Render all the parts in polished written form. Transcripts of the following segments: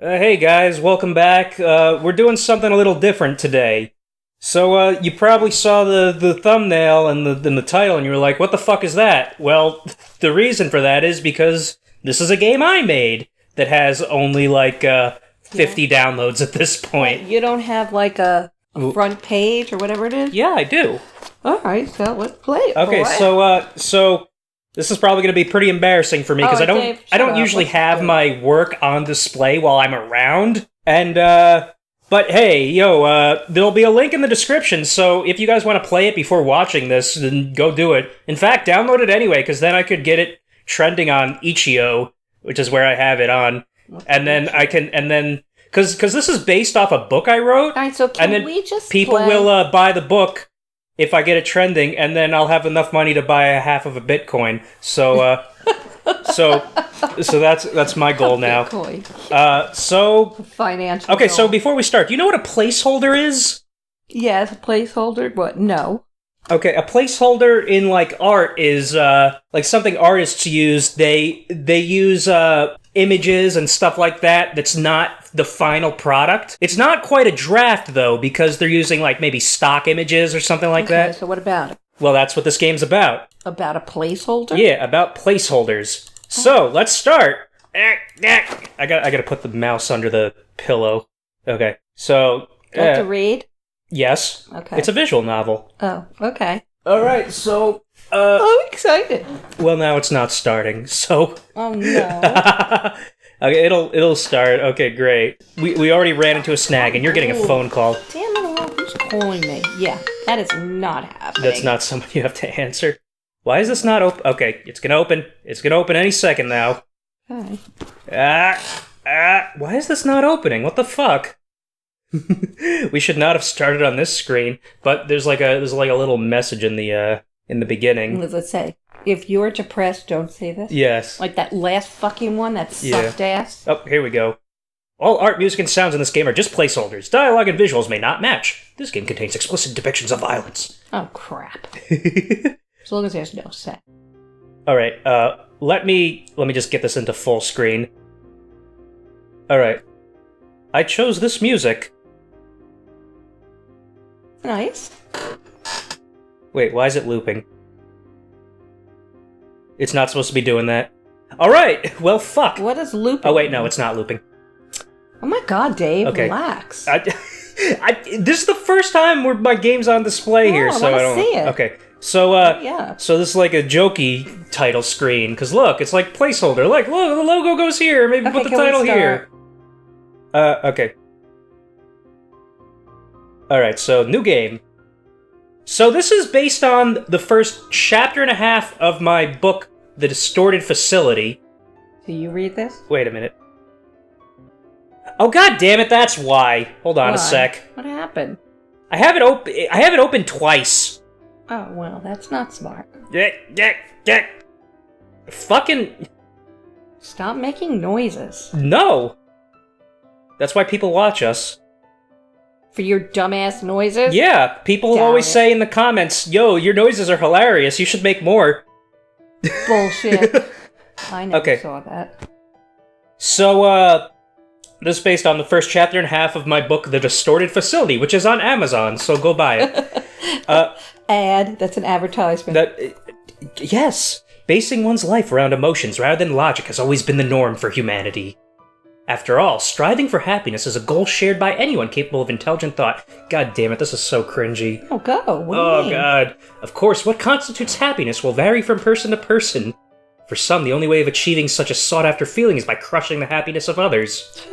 Hey guys, welcome back. We're doing something a little different today. So, you probably saw the thumbnail and the title and you were like, what the fuck is that? Well, the reason for that is because this is a game I made that has only 50 downloads at this point. You don't have like a front page or whatever it is? Yeah, I do. Alright, so let's play it. Okay, boy. so this is probably going to be pretty embarrassing for me because I don't usually have my work on display while I'm around. And but hey, there'll be a link in the description. So if you guys want to play it before watching this, then go do it. In fact, download it anyway because then I could get it trending on Itch.io, which is where I have it on. And then because this is based off a book I wrote. Alright, so we just people will buy the book if I get it trending, and then I'll have enough money to buy a half of a Bitcoin. So, so that's my goal now. Bitcoin. Financial. Okay, goal. so before we start, do you know what a placeholder is? Yes, a placeholder. What? No. Okay, a placeholder in art is something artists use. They use images and stuff like that. That's not the final product. It's not quite a draft though, because they're using maybe stock images or something like that. So what about it? Well, that's what this game's about. About a placeholder? Yeah, about placeholders. So let's start. I gotta put the mouse under the pillow. Okay, so Do you have to read? Yes. Okay. It's a visual novel. Oh, okay. All right, so I'm excited. well, now it's not starting. So Oh no. okay, it'll start. Okay, great. We already ran into a snag, and you're getting a phone call. Damn it! Who's calling me? Yeah, that is not happening. That's not someone you have to answer. Why is this not open? Okay, it's gonna open. It's gonna open any second now. Okay. Why is this not opening? What the fuck? We should not have started on this screen, but there's like a little message in the beginning. What does it say? If you're depressed, don't say this. Yes. Like that last fucking one that sucked ass. Oh, here we go. All art, music, and sounds in this game are just placeholders. Dialogue and visuals may not match. This game contains explicit depictions of violence. Oh crap. As long as there's no sex. All right. Let me just get this into full screen. All right. I chose this music. Nice. Wait, why is it looping? It's not supposed to be doing that. Alright, well, fuck. What is looping? Oh, wait, no, it's not looping. Oh my god, Dave, Okay. relax. This is the first time where my game's on display here, so I don't see it. Okay, so, Yeah. so this is like a jokey title screen, because look, it's like placeholder. Like, look, the logo goes here, maybe Okay, put the can we title start? here. Okay. Alright, so, new game. So this is based on the first chapter and a half of my book, The Distorted Facility. Do you read this? Wait a minute. Oh god damn it, that's why. Hold on a sec. What happened? I have it open twice. Oh, well, that's not smart. Fucking Stop making noises. no. That's why people watch us. For your dumbass noises? Yeah, people Doubt always it. say in the comments, "Yo, your noises are hilarious. You should make more." Bullshit. I never Okay. saw that. So, this is based on the first chapter and a half of my book, The Distorted Facility, which is on Amazon, so go buy it. Ad. That's an advertisement. Yes, basing one's life around emotions rather than logic has always been the norm for humanity. After all, striving for happiness is a goal shared by anyone capable of intelligent thought. God damn it, this is so cringy. Oh, go. What do you Oh mean? god. Of course, what constitutes happiness will vary from person to person. For some, the only way of achieving such a sought-after feeling is by crushing the happiness of others.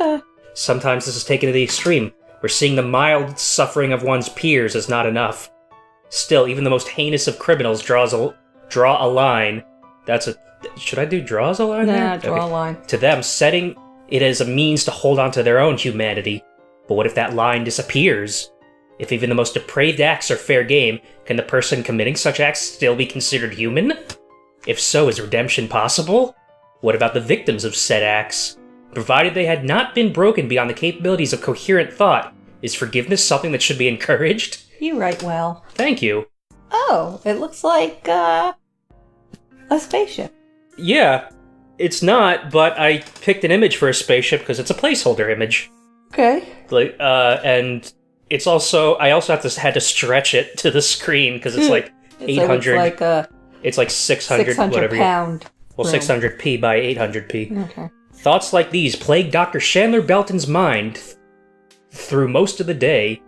Sometimes this is taken to the extreme, where seeing the mild suffering of one's peers is not enough. Still, even the most heinous of criminals draw a line. Should I do draws a line there? Nah, draw a line. To them, setting it as a means to hold on to their own humanity. But what if that line disappears? If even the most depraved acts are fair game, can the person committing such acts still be considered human? If so, is redemption possible? What about the victims of said acts? Provided they had not been broken beyond the capabilities of coherent thought, is forgiveness something that should be encouraged? You write well. Thank you. Oh, it looks like, a spaceship. Yeah. It's not, but I picked an image for a spaceship because it's a placeholder image. Okay. And it's also... I also had to stretch it to the screen because it's like 800... It's like 600 whatever. Pound. Well, 600p by 800p. Okay. Thoughts like these plagued Dr. Chandler Belton's mind through most of the day.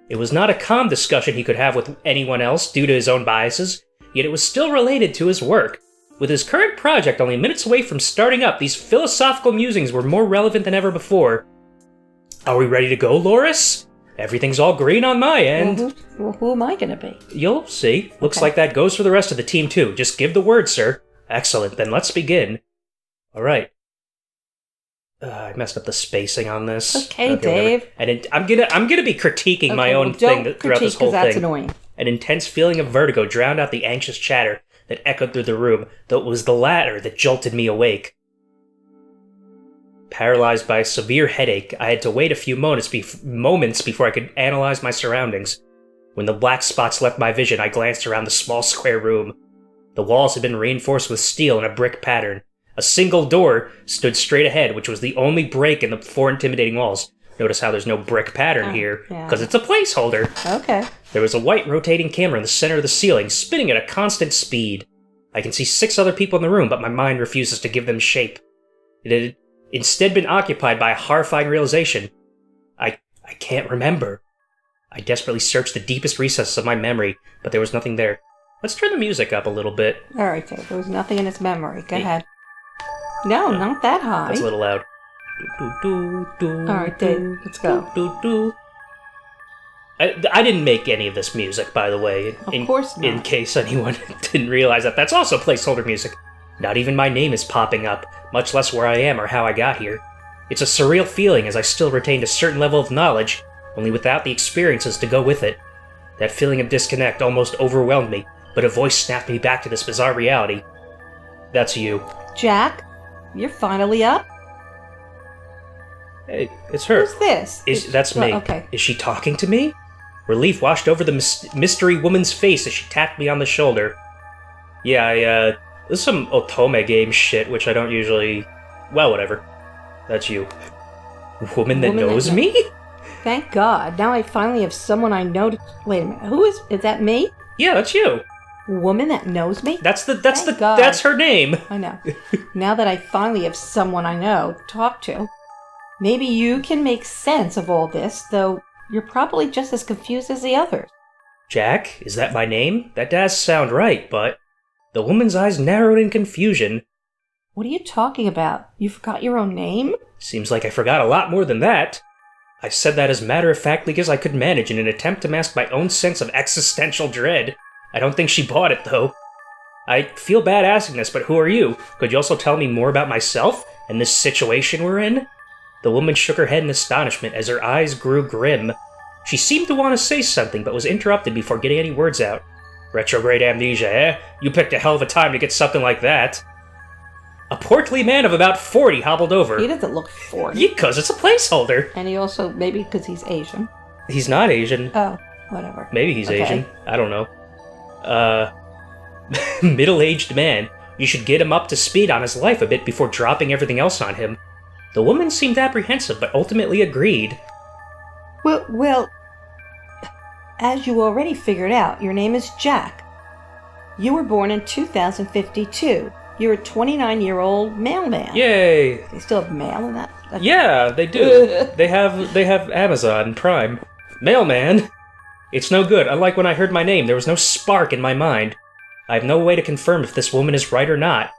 It was not a calm discussion he could have with anyone else due to his own biases, yet it was still related to his work. With his current project only minutes away from starting up, these philosophical musings were more relevant than ever before. Are we ready to go, Loris? Everything's all green on my end. Well, who am I going to be? You'll see. Looks like that goes for the rest of the team, too. Just give the word, sir. Excellent. Then let's begin. All right. I messed up the spacing on this. Okay, Dave. And I'm gonna be critiquing my own thing throughout this whole thing. That's annoying. An intense feeling of vertigo drowned out the anxious chatter that echoed through the room, though it was the latter that jolted me awake. Paralyzed by a severe headache, I had to wait a few moments before I could analyze my surroundings. When the black spots left my vision, I glanced around the small square room. The walls had been reinforced with steel in a brick pattern. A single door stood straight ahead, which was the only break in the 4 intimidating walls. Notice how there's no brick pattern here, because it's a placeholder. Okay. There was a white rotating camera in the center of the ceiling, spinning at a constant speed. I can see 6 other people in the room, but my mind refuses to give them shape. It had instead been occupied by a horrifying realization. I can't remember. I desperately searched the deepest recesses of my memory, but there was nothing there. Let's turn the music up a little bit. All right, Dave. There was nothing in his memory. Go ahead. No, not that high. That's a little loud. All right, Dave. Let's go. I didn't make any of this music, by the way. Of course not. In case anyone didn't realize that. That's also placeholder music. Not even my name is popping up, much less where I am or how I got here. It's a surreal feeling as I still retained a certain level of knowledge, only without the experiences to go with it. That feeling of disconnect almost overwhelmed me, but a voice snapped me back to this bizarre reality. That's you. Jack, you're finally up? Hey, it's her. Who's this? That's me. Okay. Is she talking to me? Relief washed over the mystery woman's face as she tapped me on the shoulder. Yeah, this is some Otome game shit, which I don't usually... Well, whatever. That's you. Woman that knows me? Thank God. Now I finally have someone I know to... Wait a minute. Who is... Is that me? Yeah, that's you. Woman that knows me? That's her name. I know. Now that I finally have someone I know to talk to, maybe you can make sense of all this, though you're probably just as confused as the others. Jack, is that my name? That does sound right, but... The woman's eyes narrowed in confusion. What are you talking about? You forgot your own name? Seems like I forgot a lot more than that. I said that as matter-of-factly as I could manage in an attempt to mask my own sense of existential dread. I don't think she bought it, though. I feel bad asking this, but who are you? Could you also tell me more about myself and this situation we're in? The woman shook her head in astonishment as her eyes grew grim. She seemed to want to say something, but was interrupted before getting any words out. Retrograde amnesia, eh? You picked a hell of a time to get something like that. A portly man of about 40 hobbled over. He doesn't look 40. Yeah, 'cause it's a placeholder. And he also, maybe because he's Asian. He's not Asian. Oh, whatever. Maybe he's Asian. I don't know. Middle-aged man. You should get him up to speed on his life a bit before dropping everything else on him. The woman seemed apprehensive, but ultimately agreed. Well, as you already figured out, your name is Jack. You were born in 2052. You're a 29-year-old mailman. Yay! They still have mail in that? Yeah, they do. they have Amazon Prime. Mailman? It's no good. Unlike when I heard my name, there was no spark in my mind. I have no way to confirm if this woman is right or not.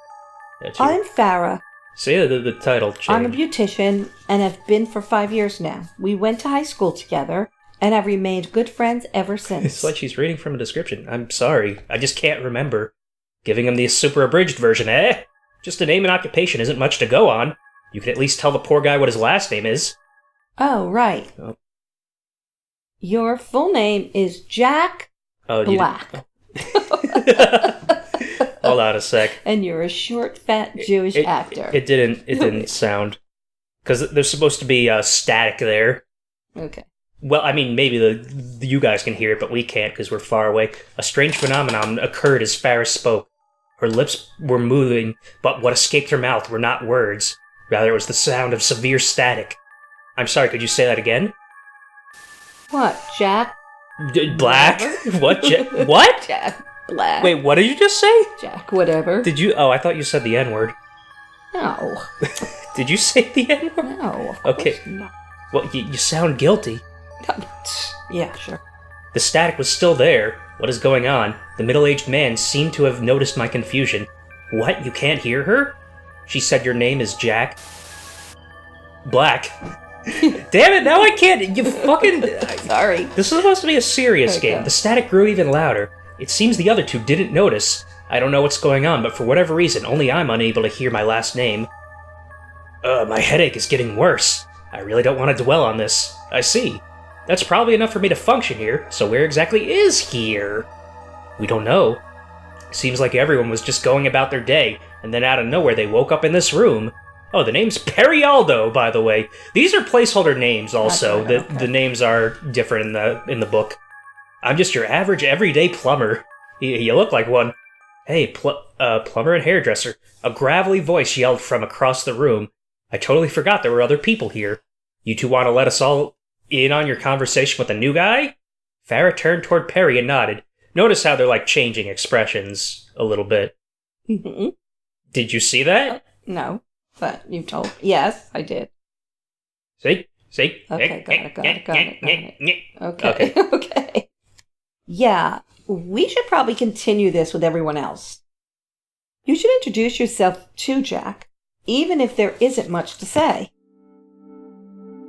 I'm Farah. See, the title changed. I'm a beautician and have been for 5 years now. We went to high school together and have remained good friends ever since. It's like she's reading from a description. I'm sorry. I just can't remember. Giving him the super abridged version, eh? Just a name and occupation isn't much to go on. You can at least tell the poor guy what his last name is. Oh, right. Oh. Your full name is Jack Black. Hold on a sec. And you're a short, fat Jewish actor. It didn't sound... Because there's supposed to be static there. Okay. Well, I mean, maybe you guys can hear it, but we can't because we're far away. A strange phenomenon occurred as Farah spoke. Her lips were moving, but what escaped her mouth were not words. Rather, it was the sound of severe static. I'm sorry, could you say that again? What, Jack? Black? What? What? Jack Black. Wait, what did you just say? Jack, whatever. Did you? Oh, I thought you said the N-word. No. Did you say the N-word? No, of okay. course not. Well, you sound guilty. Yeah, sure. The static was still there. What is going on? The middle-aged man seemed to have noticed my confusion. What? You can't hear her? She said your name is Jack. Black. Damn it, now I can't. You fucking... Sorry. This is supposed to be a serious game. The static grew even louder. It seems the other two didn't notice. I don't know what's going on, but for whatever reason, only I'm unable to hear my last name. My headache is getting worse. I really don't want to dwell on this. I see. That's probably enough for me to function here, so where exactly is here? We don't know. Seems like everyone was just going about their day, and then out of nowhere they woke up in this room. Oh, the name's Perialdo, by the way. These are placeholder names also. The names are different in the book. I'm just your average everyday plumber. You look like one. Hey, plumber and hairdresser. A gravelly voice yelled from across the room. I totally forgot there were other people here. You two want to let us all in on your conversation with the new guy? Farah turned toward Perry and nodded. Notice how they're like changing expressions a little bit. Mm-hmm. Did you see that? No, but you told. Yes, I did. See? Okay, got it. Okay. Okay. Yeah, we should probably continue this with everyone else. You should introduce yourself too, Jack, even if there isn't much to say.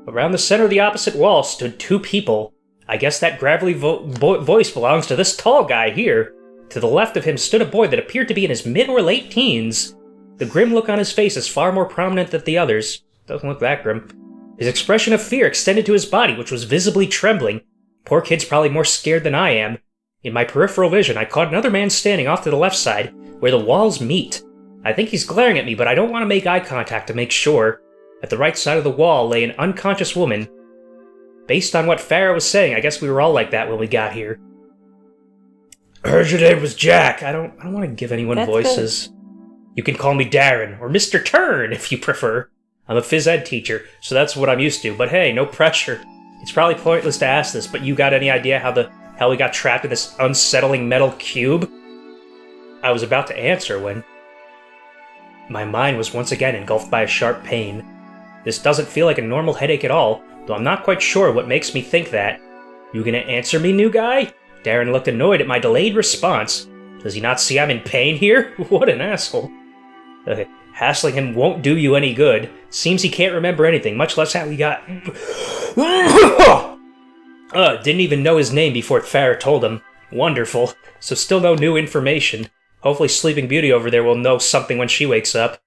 Around the center of the opposite wall stood two people. I guess that gravelly voice belongs to this tall guy here. To the left of him stood a boy that appeared to be in his mid or late teens. The grim look on his face is far more prominent than the others. Doesn't look that grim. His expression of fear extended to his body, which was visibly trembling. Poor kid's probably more scared than I am. In my peripheral vision, I caught another man standing off to the left side, where the walls meet. I think he's glaring at me, but I don't want to make eye contact to make sure. At the right side of the wall lay an unconscious woman. Based on what Farah was saying, I guess we were all like that when we got here. I heard your name was Jack. I don't want to give anyone voices. Good. You can call me Darren, or Mr. Turn, if you prefer. I'm a phys ed teacher, so that's what I'm used to, but hey, no pressure. It's probably pointless to ask this, but you got any idea how the hell we got trapped in this unsettling metal cube? I was about to answer when my mind was once again engulfed by a sharp pain. This doesn't feel like a normal headache at all, though I'm not quite sure what makes me think that. You gonna answer me, new guy? Darren looked annoyed at my delayed response. Does he not see I'm in pain here? What an asshole. Okay, hassling him won't do you any good. Seems he can't remember anything, much less how we got... Didn't even know his name before Farah told him. Wonderful. So still no new information. Hopefully Sleeping Beauty over there will know something when she wakes up.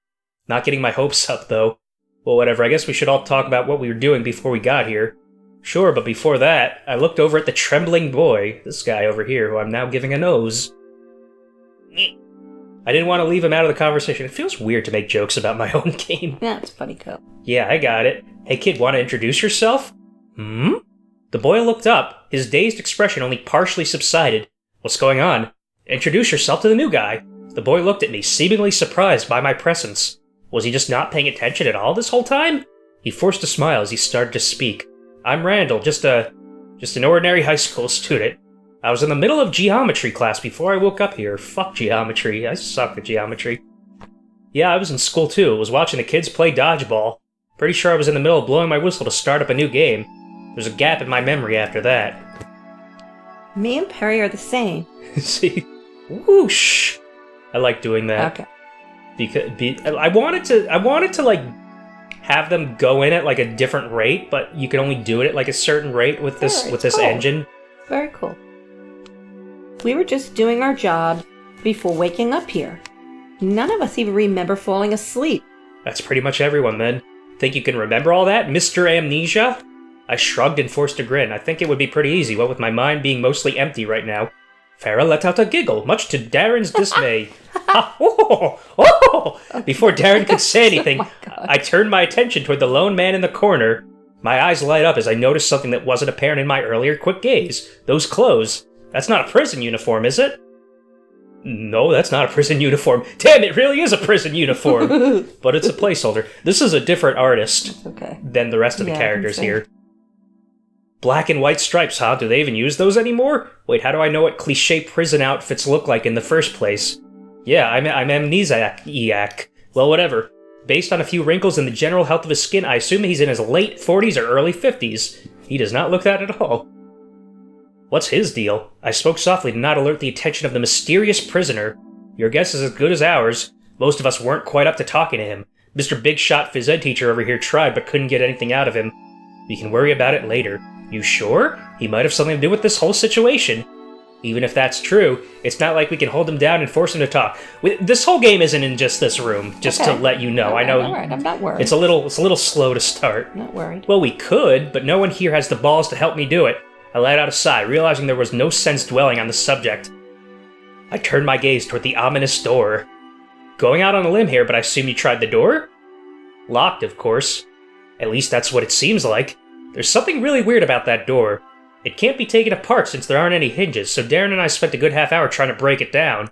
Not getting my hopes up, though. Well, whatever, I guess we should all talk about what we were doing before we got here. Sure, but before that, I looked over at the trembling boy, this guy over here, who I'm now giving a nose. I didn't want to leave him out of the conversation. It feels weird to make jokes about my own game. Yeah, it's funny, Cool. Yeah, I got it. Hey kid, want to introduce yourself? Hmm? The boy looked up. His dazed expression only partially subsided. What's going on? Introduce yourself to the new guy. The boy looked at me, seemingly surprised by my presence. Was he just not paying attention at all this whole time? He forced a smile as he started to speak. I'm Randall, just an ordinary high school student. I was in the middle of geometry class before I woke up here. Fuck geometry. I suck at geometry. Yeah, I was in school too. Was watching the kids play dodgeball. Pretty sure I was in the middle of blowing my whistle to start up a new game. There's a gap in my memory after that. Me and Perry are the same. See? Whoosh! I like doing that. Okay. Because I wanted to like have them go in at like a different rate, but you can only do it at like a certain rate with this engine. Very cool. We were just doing our job before waking up here. None of us even remember falling asleep. That's pretty much everyone then. Think you can remember all that, Mr. Amnesia? I shrugged and forced a grin. I think it would be pretty easy, what with my mind being mostly empty right now. Farah let out a giggle, much to Darren's dismay. Before Darren could say anything, I turned my attention toward the lone man in the corner. My eyes light up as I noticed something that wasn't apparent in my earlier quick gaze. Those clothes. That's not a prison uniform, is it? No, that's not a prison uniform. Damn, it really is a prison uniform. But it's a placeholder. This is a different artist than the rest of the characters here. Black and white stripes, huh? Do they even use those anymore? Wait, how do I know what cliché prison outfits look like in the first place? Yeah, I'm amnesiac. Well, whatever. Based on a few wrinkles and the general health of his skin, I assume he's in his late 40s or early 50s. He does not look that at all. What's his deal? I spoke softly to not alert the attention of the mysterious prisoner. Your guess is as good as ours. Most of us weren't quite up to talking to him. Mr. Big Shot phys ed teacher over here tried but couldn't get anything out of him. We can worry about it later. You sure? He might have something to do with this whole situation. Even if that's true, it's not like we can hold him down and force him to talk. This whole game isn't in just this room, just to let you know. I know. All right, I'm not worried. It's a little slow to start. Not worried. Well, we could, but no one here has the balls to help me do it. I let out a sigh, realizing there was no sense dwelling on the subject. I turned my gaze toward the ominous door. Going out on a limb here, but I assume you tried the door? Locked, of course. At least that's what it seems like. There's something really weird about that door. It can't be taken apart since there aren't any hinges, so Darren and I spent a good half hour trying to break it down.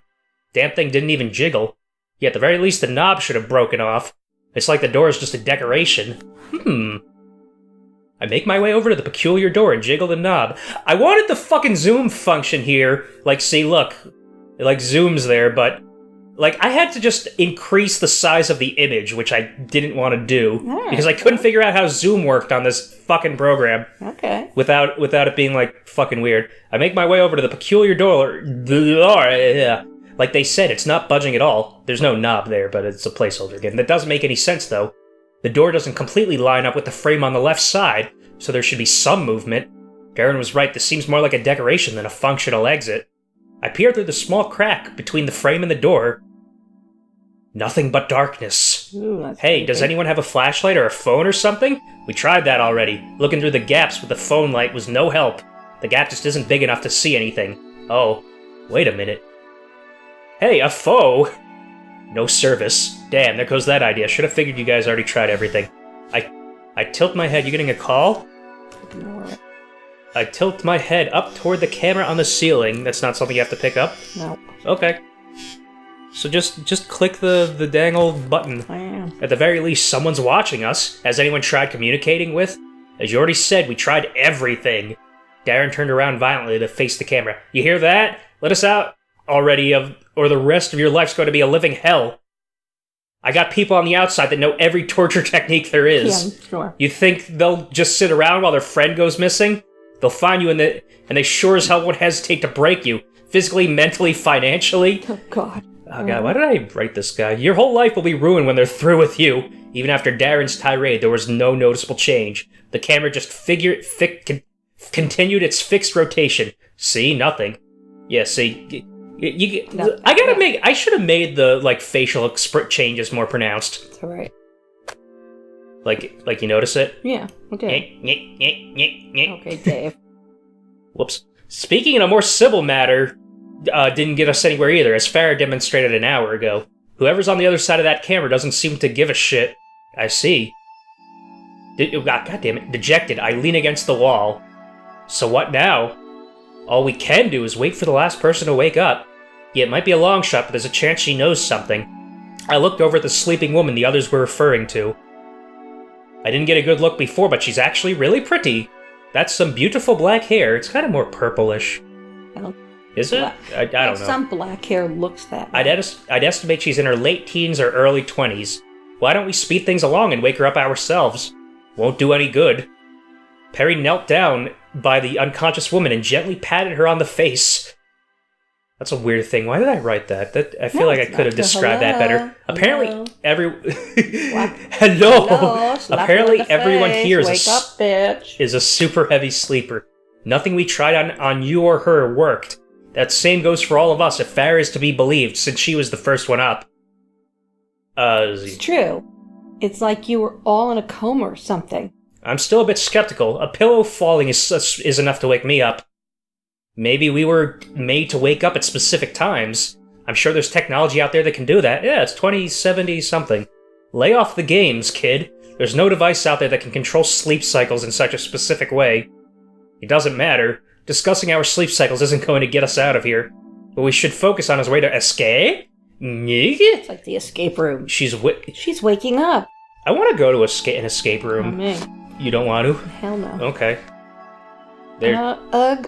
Damn thing didn't even jiggle. Yet at the very least the knob should have broken off. It's like the door is just a decoration. I make my way over to the peculiar door and jiggle the knob. I wanted the fucking zoom function here. Like, see, look. It, like, zooms there, but... Like, I had to just increase the size of the image, which I didn't want to do. Because I couldn't figure out how zoom worked on this fucking program. Okay. Without it being, like, fucking weird. I make my way over to the peculiar door. Like they said, it's not budging at all. There's no knob there, but it's a placeholder again. That doesn't make any sense, though. The door doesn't completely line up with the frame on the left side, so there should be some movement. Darren was right, this seems more like a decoration than a functional exit. I peered through the small crack between the frame and the door. Nothing but darkness. Ooh, hey, does anyone have a flashlight or a phone or something? We tried that already. Looking through the gaps with the phone light was no help. The gap just isn't big enough to see anything. Oh, wait a minute. Hey, a foe! No service. Damn, there goes that idea. Should have figured you guys already tried everything. I tilt my head. You getting a call? No. I tilt my head up toward the camera on the ceiling. That's not something you have to pick up? No. Okay. So just click the dang old button. I am. At the very least, someone's watching us. Has anyone tried communicating with? As you already said, we tried everything. Darren turned around violently to face the camera. You hear that? Let us out already, or the rest of your life's going to be a living hell. I got people on the outside that know every torture technique there is. Yeah, sure. You think they'll just sit around while their friend goes missing? They'll find you and they sure as hell won't hesitate to break you. Physically, mentally, financially. Oh, God. Oh, God, why did I write this guy? Your whole life will be ruined when they're through with you. Even after Darren's tirade, there was no noticeable change. The camera just continued its fixed rotation. See? Nothing. Yeah, see... I should have made the, facial changes more pronounced. That's alright. Like you notice it? Yeah, okay. Okay, Dave. Whoops. Speaking in a more civil matter, didn't get us anywhere either, as Farrah demonstrated an hour ago. Whoever's on the other side of that camera doesn't seem to give a shit. I see. God damn it. Dejected, I lean against the wall. So what now? All we can do is wait for the last person to wake up. Yeah, it might be a long shot, but there's a chance she knows something. I looked over at the sleeping woman the others were referring to. I didn't get a good look before, but she's actually really pretty. That's some beautiful black hair. It's kind of more purplish. Is it? I don't know. Some black hair looks that way. I'd estimate she's in her late teens or early 20s. Why don't we speed things along and wake her up ourselves? Won't do any good. Perry knelt down by the unconscious woman and gently patted her on the face. That's a weird thing. Why did I write that? I feel like I could have described that better. Apparently, Hello. Apparently, everyone here is a super heavy sleeper. Nothing we tried on you or her worked. That same goes for all of us, if Farrah is to be believed, since she was the first one up. It's true. It's like you were all in a coma or something. I'm still a bit skeptical. A pillow falling is enough to wake me up. Maybe we were made to wake up at specific times. I'm sure there's technology out there that can do that. Yeah, it's 2070 something. Lay off the games, kid. There's no device out there that can control sleep cycles in such a specific way. It doesn't matter. Discussing our sleep cycles isn't going to get us out of here. But we should focus on his way to escape? It's like the escape room. She's waking up. I want to go to an escape room. Oh, me. You don't want to? Hell no. Okay. There. I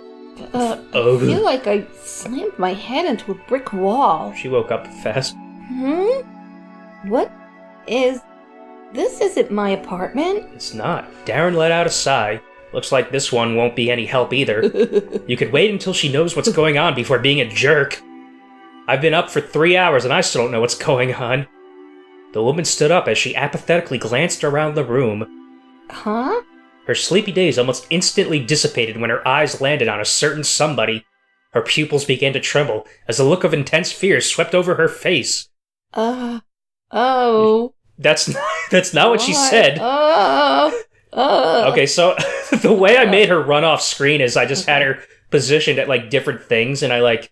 feel like I slammed my head into a brick wall. She woke up fast. What is... This isn't my apartment. It's not. Darren let out a sigh. Looks like this one won't be any help either. You could wait until she knows what's going on before being a jerk. I've been up for 3 hours and I still don't know what's going on. The woman stood up as she apathetically glanced around the room. Huh? Her sleepy daze almost instantly dissipated when her eyes landed on a certain somebody. Her pupils began to tremble as a look of intense fear swept over her face. Oh. That's not what she said. Okay, so the way I made her run off screen is I just had her positioned at like different things, and I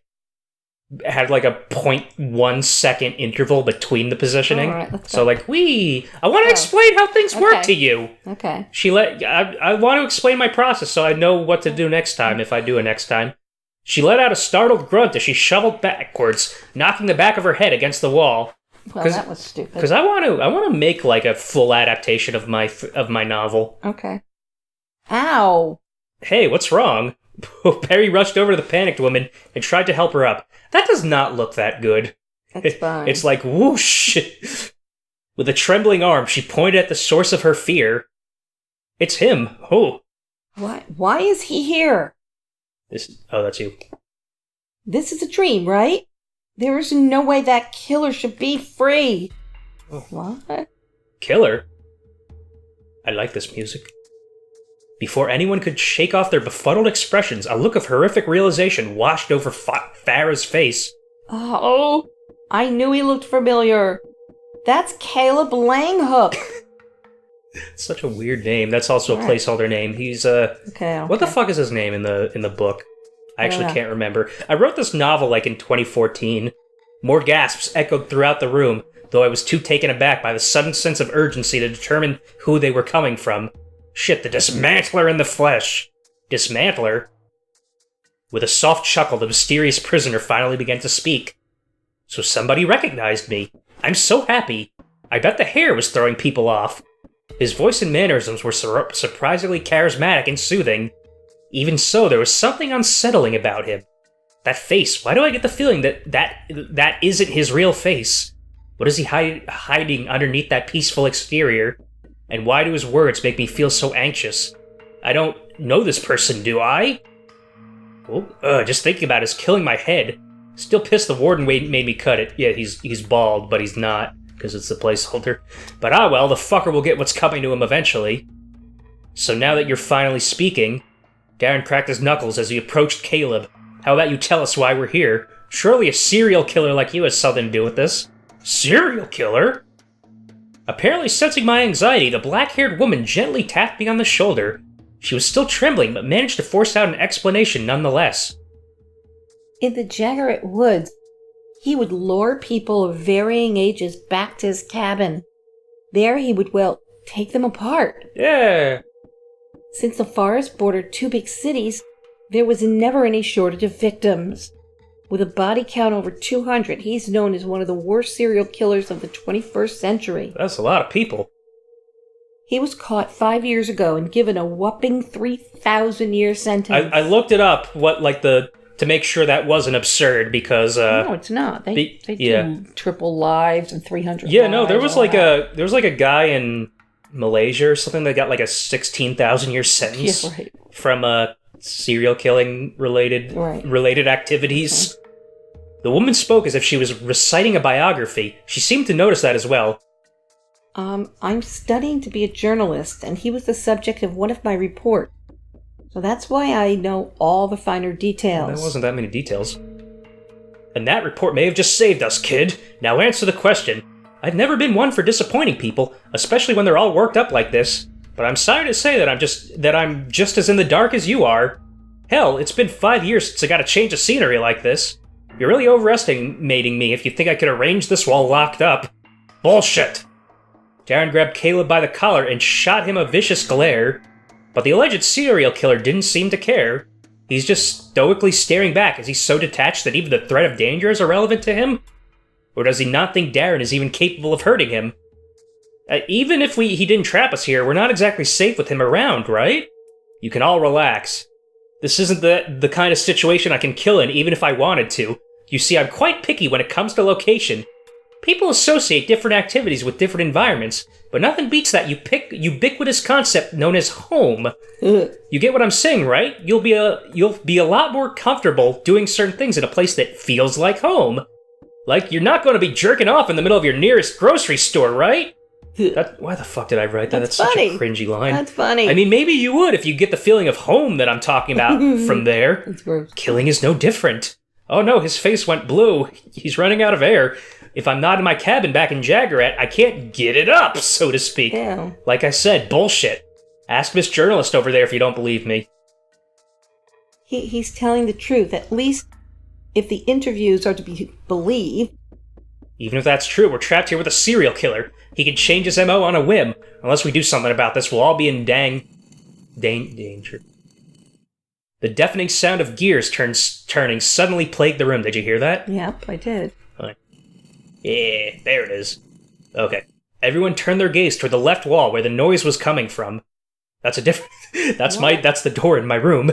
had like a 0.1 second interval between the positioning. All right, let's so go. I want to explain how things work to you. Okay. I want to explain my process so I know what to do next time if I do it next time. She let out a startled grunt as she shoveled backwards, knocking the back of her head against the wall. Well, that was stupid. Because I want to make like a full adaptation of my novel. Okay. Ow! Hey, what's wrong? Perry rushed over to the panicked woman and tried to help her up. That does not look that good. That's fine. It's like whoosh. With a trembling arm, she pointed at the source of her fear. It's him. Oh. Why is he here? That's you. This is a dream, right? There is no way that killer should be free. Oh. What? Killer? I like this music. Before anyone could shake off their befuddled expressions, a look of horrific realization washed over Farrah's face. Oh, I knew he looked familiar. That's Caleb Langhook. Such a weird name. That's also a placeholder name. He's Okay. What the fuck is his name in the book? I actually can't remember. I wrote this novel in 2014. More gasps echoed throughout the room, though I was too taken aback by the sudden sense of urgency to determine who they were coming from. Shit, the dismantler in the flesh. Dismantler? With a soft chuckle, the mysterious prisoner finally began to speak. So somebody recognized me. I'm so happy. I bet the hair was throwing people off. His voice and mannerisms were surprisingly charismatic and soothing. Even so, there was something unsettling about him. That face, why do I get the feeling that isn't his real face? What is he hiding underneath that peaceful exterior? And why do his words make me feel so anxious? I don't know this person, do I? Just thinking about it is killing my head. Still pissed the warden made me cut it. Yeah, he's bald, but he's not, because it's the placeholder. But well, the fucker will get what's coming to him eventually. So now that you're finally speaking... Darren cracked his knuckles as he approached Caleb. How about you tell us why we're here? Surely a serial killer like you has something to do with this. Serial killer? Apparently sensing my anxiety, the black-haired woman gently tapped me on the shoulder. She was still trembling, but managed to force out an explanation nonetheless. In the Jaggerat Woods, he would lure people of varying ages back to his cabin. There he would, take them apart. Yeah. Since the forest bordered two big cities, there was never any shortage of victims. With a body count over 200, he's known as one of the worst serial killers of the 21st century. That's a lot of people. He was caught 5 years ago and given a whopping 3,000-year sentence. I looked it up, to make sure that wasn't absurd, because... no, it's not. They do triple lives and 300 Yeah, lives, no, there was a guy in Malaysia or something that got like a 16,000-year sentence from serial killing related activities. Okay. The woman spoke as if she was reciting a biography. She seemed to notice that as well. I'm studying to be a journalist, and he was the subject of one of my reports. So that's why I know all the finer details. Well, there wasn't that many details. And that report may have just saved us, kid. Now answer the question. I've never been one for disappointing people, especially when they're all worked up like this. But I'm sorry to say that I'm just as in the dark as you are. Hell, it's been 5 years since I got a change of scenery like this. You're really overestimating me if you think I could arrange this while locked up. Bullshit! Darren grabbed Caleb by the collar and shot him a vicious glare. But the alleged serial killer didn't seem to care. He's just stoically staring back. Is he so detached that even the threat of danger is irrelevant to him? Or does he not think Darren is even capable of hurting him? Even if he didn't trap us here, we're not exactly safe with him around, right? You can all relax. This isn't the kind of situation I can kill in, even if I wanted to. You see, I'm quite picky when it comes to location. People associate different activities with different environments, but nothing beats that ubiquitous concept known as home. You get what I'm saying, right? You'll be a lot more comfortable doing certain things in a place that feels like home. Like, you're not going to be jerking off in the middle of your nearest grocery store, right? Why the fuck did I write that? That's such a cringy line. That's funny. I mean, maybe you would if you get the feeling of home that I'm talking about from there. That's gross. Killing is no different. Oh no, his face went blue. He's running out of air. If I'm not in my cabin back in Jaggerat, I can't get it up, so to speak. Yeah. Like I said, bullshit. Ask Miss Journalist over there if you don't believe me. He's telling the truth, at least if the interviews are to be believed. Even if that's true, we're trapped here with a serial killer. He can change his MO on a whim. Unless we do something about this, we'll all be in danger. The deafening sound of gears turning suddenly plagued the room. Did you hear that? Yep, I did. Yeah, there it is. Okay. Everyone turned their gaze toward the left wall where the noise was coming from. That's a different... That's the door in my room.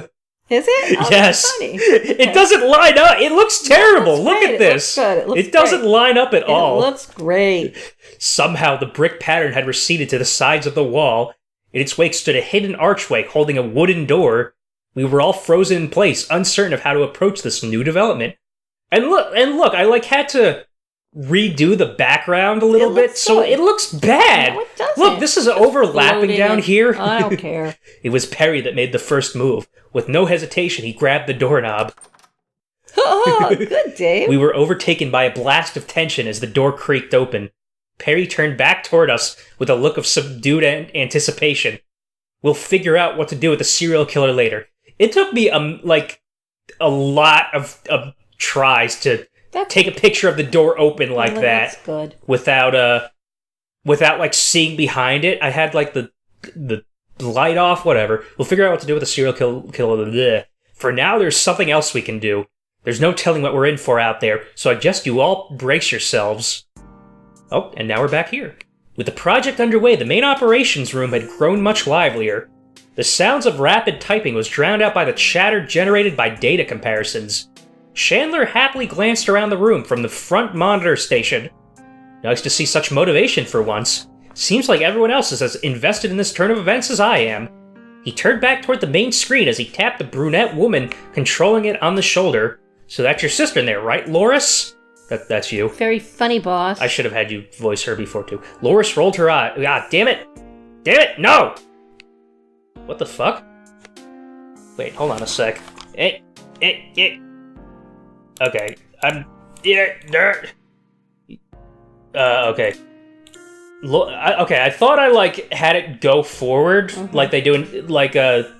Is it? Oh, yes. That's funny. It doesn't line up. It looks terrible. Look at this. It looks good. It doesn't line up at all. It looks great. Somehow the brick pattern had receded to the sides of the wall. In its wake stood a hidden archway holding a wooden door. We were all frozen in place, uncertain of how to approach this new development. And look, I had to redo the background a little bit, so it looks bad. No, it doesn't. Look, this is overlapping down here. I don't care. It was Perry that made the first move. With no hesitation, he grabbed the doorknob. Oh, good, Dave. We were overtaken by a blast of tension as the door creaked open. Perry turned back toward us with a look of subdued anticipation. We'll figure out what to do with the serial killer later. It took me a lot of tries to take a picture of the door open like that. That's good. Without seeing behind it. I had the light off, whatever. We'll figure out what to do with the serial killer. Bleh. For now, there's something else we can do. There's no telling what we're in for out there, so I suggest you all brace yourselves. Oh, and now we're back here. With the project underway, the main operations room had grown much livelier. The sounds of rapid typing was drowned out by the chatter generated by data comparisons. Chandler happily glanced around the room from the front monitor station. Nice to see such motivation for once. Seems like everyone else is as invested in this turn of events as I am. He turned back toward the main screen as he tapped the brunette woman controlling it on the shoulder. So that's your sister in there, right, Loris? That's you. Very funny, boss. I should have had you voice her before, too. Loris rolled her eye. Ah, damn it! Damn it! No! What the fuck? Wait, hold on a sec. Okay. Okay. Okay, I thought I, had it go forward, like they do in, Doki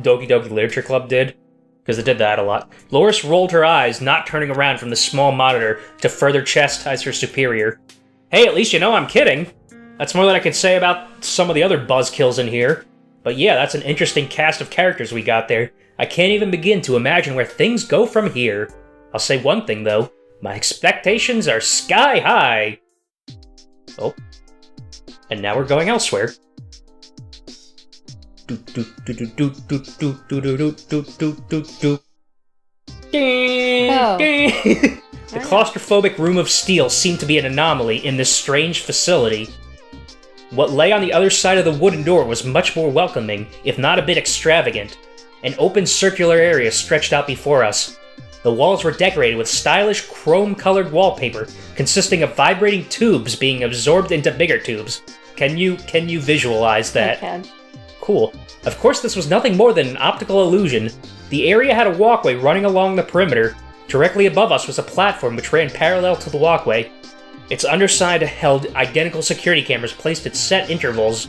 Doki Literature Club did, because it did that a lot. Loris rolled her eyes, not turning around from the small monitor to further chastise her superior. Hey, at least you know I'm kidding. That's more than I can say about some of the other buzzkills in here. But yeah, that's an interesting cast of characters we got there. I can't even begin to imagine where things go from here. I'll say one thing, though. My expectations are sky high. Oh. And now we're going elsewhere. The claustrophobic room of steel seemed to be an anomaly in this strange facility. What lay on the other side of the wooden door was much more welcoming, if not a bit extravagant. An open circular area stretched out before us. The walls were decorated with stylish chrome-colored wallpaper, consisting of vibrating tubes being absorbed into bigger tubes. Can you visualize that? I can. Cool. Of course, this was nothing more than an optical illusion. The area had a walkway running along the perimeter. Directly above us was a platform which ran parallel to the walkway. Its underside held identical security cameras placed at set intervals.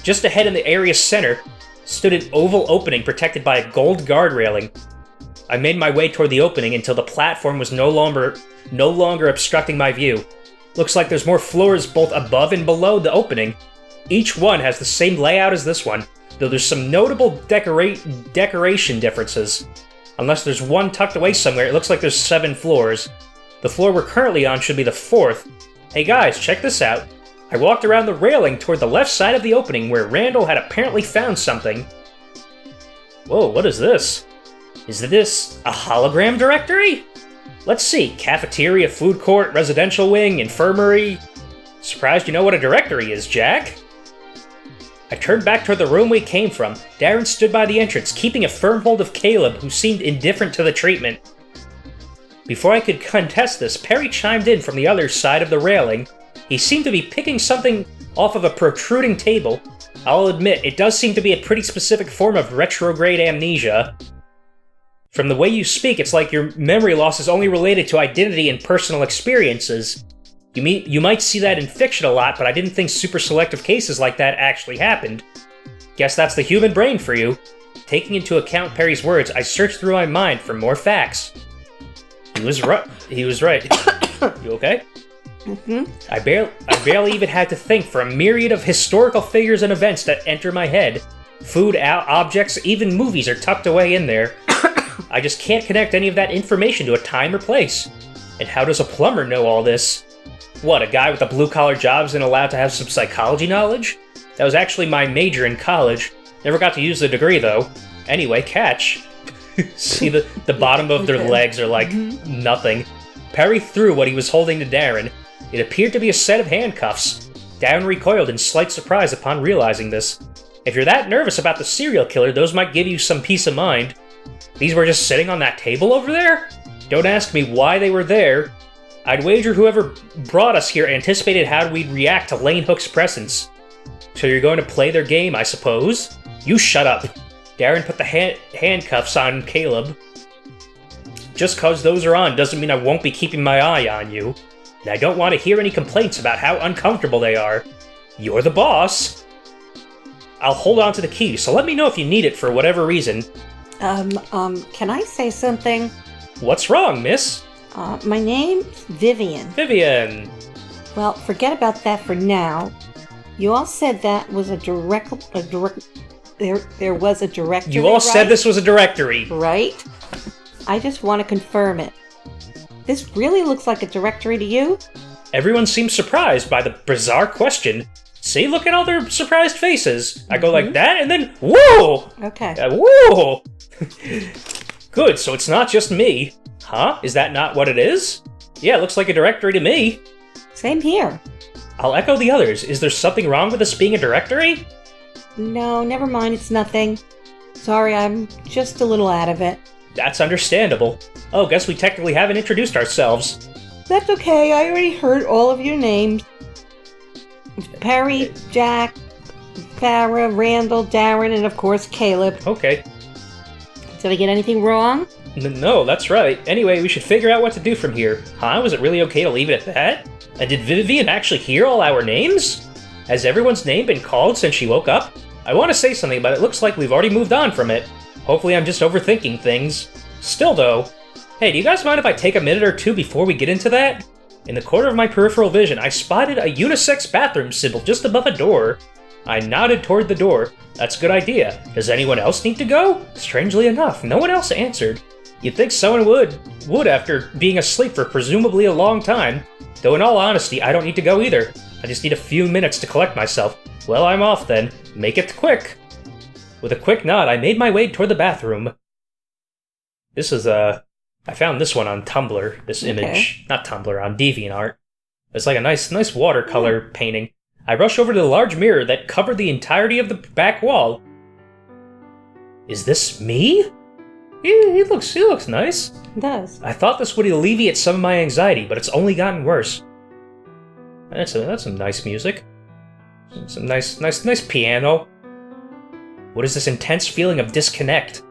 Just ahead in the area's center stood an oval opening protected by a gold guard railing. I made my way toward the opening until the platform was no longer obstructing my view. Looks like there's more floors both above and below the opening. Each one has the same layout as this one. though there's some notable decoration differences. Unless there's one tucked away somewhere, it looks like there's 7 floors. The floor we're currently on should be the 4th. Hey guys, check this out. I walked around the railing toward the left side of the opening where Randall had apparently found something. Whoa, what is this? Is this a hologram directory? Let's see, cafeteria, food court, residential wing, infirmary. Surprised you know what a directory is, Jack? I turned back toward the room we came from. Darren stood by the entrance, keeping a firm hold of Caleb, who seemed indifferent to the treatment. Before I could contest this, Perry chimed in from the other side of the railing. He seemed to be picking something off of a protruding table. I'll admit, it does seem to be a pretty specific form of retrograde amnesia. From the way you speak, it's like your memory loss is only related to identity and personal experiences. You might see that in fiction a lot, but I didn't think super selective cases like that actually happened. Guess that's the human brain for you. Taking into account Perry's words, I searched through my mind for more facts. He was right. You okay? Mm-hmm. I barely even had to think for a myriad of historical figures and events that enter my head. Food, objects, even movies are tucked away in there. I just can't connect any of that information to a time or place. And how does a plumber know all this? What, a guy with a blue-collar job isn't allowed to have some psychology knowledge? That was actually my major in college. Never got to use the degree, though. Anyway, catch. See, the bottom of their legs are like nothing. Perry threw what he was holding to Darren. It appeared to be a set of handcuffs. Darren recoiled in slight surprise upon realizing this. If you're that nervous about the serial killer, those might give you some peace of mind. These were just sitting on that table over there? Don't ask me why they were there. I'd wager whoever brought us here anticipated how we'd react to Lane Hook's presence. So you're going to play their game, I suppose? You shut up. Darren put the handcuffs on Caleb. Just cause those are on doesn't mean I won't be keeping my eye on you. And I don't want to hear any complaints about how uncomfortable they are. You're the boss. I'll hold on to the key, so let me know if you need it for whatever reason. Can I say something? What's wrong, miss? My name's Vivian. Vivian. Well, forget about that for now. You all said that was there was a directory, You all said this was a directory. Right? I just want to confirm it. This really looks like a directory to you? Everyone seems surprised by the bizarre question. See, look at all their surprised faces. I go like that, and then, whoa! Okay. Whoa! Good, so it's not just me. Huh? Is that not what it is? Yeah, it looks like a directory to me. Same here. I'll echo the others. Is there something wrong with this being a directory? No, never mind, it's nothing. Sorry, I'm just a little out of it. That's understandable. Oh, guess we technically haven't introduced ourselves. That's okay, I already heard all of your names. Perry, Jack, Farrah, Randall, Darren, and of course Caleb. Okay. Did I get anything wrong? No, that's right. Anyway, we should figure out what to do from here. Huh? Was it really okay to leave it at that? And did Vivian actually hear all our names? Has everyone's name been called since she woke up? I want to say something, but it looks like we've already moved on from it. Hopefully I'm just overthinking things. Still though, hey, do you guys mind if I take a minute or two before we get into that? In the corner of my peripheral vision, I spotted a unisex bathroom symbol just above a door. I nodded toward the door. That's a good idea. Does anyone else need to go? Strangely enough, no one else answered. You'd think someone would after being asleep for presumably a long time. Though in all honesty, I don't need to go either. I just need a few minutes to collect myself. Well, I'm off then. Make it quick. With a quick nod, I made my way toward the bathroom. This is, I found this one on Tumblr, this image. Not Tumblr, on DeviantArt. It's like a nice watercolor painting. I rushed over to the large mirror that covered the entirety of the back wall. Is this me? He looks nice. It does. I thought this would alleviate some of my anxiety, but it's only gotten worse. That's some nice music. Some nice piano. What is this intense feeling of disconnect?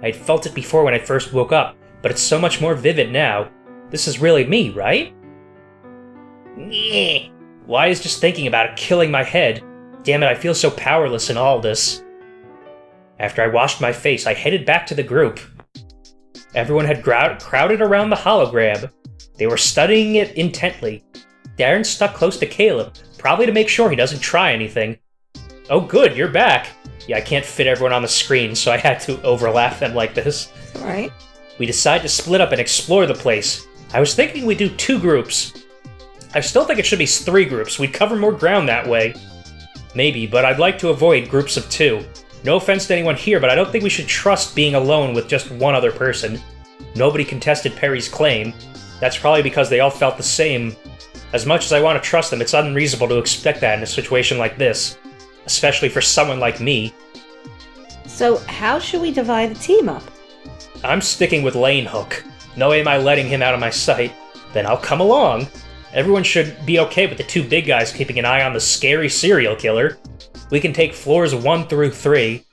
I'd felt it before when I first woke up, but it's so much more vivid now. This is really me, right? Yeah. Why is just thinking about it killing my head? Damn it, I feel so powerless in all this. After I washed my face, I headed back to the group. Everyone had crowded around the hologram. They were studying it intently. Darren stuck close to Caleb, probably to make sure he doesn't try anything. Oh good, you're back. Yeah, I can't fit everyone on the screen, so I had to overlap them like this. Alright. We decide to split up and explore the place. I was thinking we'd do 2 groups. I still think it should be 3 groups. We'd cover more ground that way. Maybe, but I'd like to avoid groups of 2. No offense to anyone here, but I don't think we should trust being alone with just one other person. Nobody contested Perry's claim. That's probably because they all felt the same. As much as I want to trust them, it's unreasonable to expect that in a situation like this. Especially for someone like me. So, how should we divide the team up? I'm sticking with Lane Hook. No way am I letting him out of my sight. Then I'll come along. Everyone should be okay with the 2 big guys keeping an eye on the scary serial killer. We can take floors 1 through 3.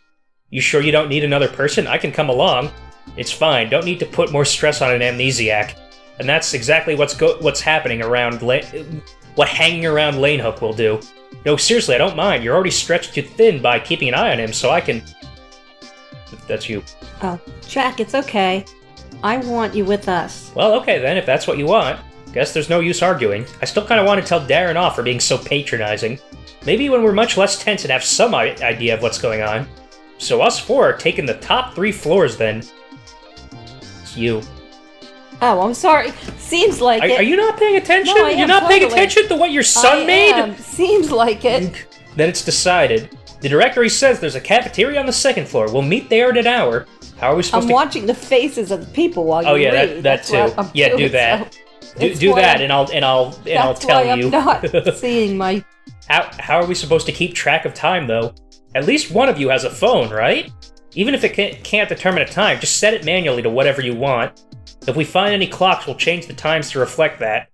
You sure you don't need another person? I can come along. It's fine. Don't need to put more stress on an amnesiac. And that's exactly what's happening around what hanging around Lane Hook will do. No, seriously, I don't mind. You're already stretched too thin by keeping an eye on him, so I can... That's you. Oh, Jack, it's okay. I want you with us. Well, okay then, if that's what you want. Guess there's no use arguing. I still kind of want to tell Darren off for being so patronizing. Maybe when we're much less tense and have some idea of what's going on. So us 4 are taking the top 3 floors then. It's you. Oh, I'm sorry. Seems like it. Are you not paying attention? No, I am You're not totally. paying attention to what your son made? Seems like it. Then it's decided. The directory says there's a cafeteria on the 2nd floor. We'll meet there in an hour. How are we supposed I'm watching the faces of the people while you read. read. Oh yeah, that too. Yeah, doing, do that. So do that, and I'll tell you. That's why I'm not seeing my... How are we supposed to keep track of time, though? At least one of you has a phone, right? Even if it can't determine a time, just set it manually to whatever you want. If we find any clocks, we'll change the times to reflect that.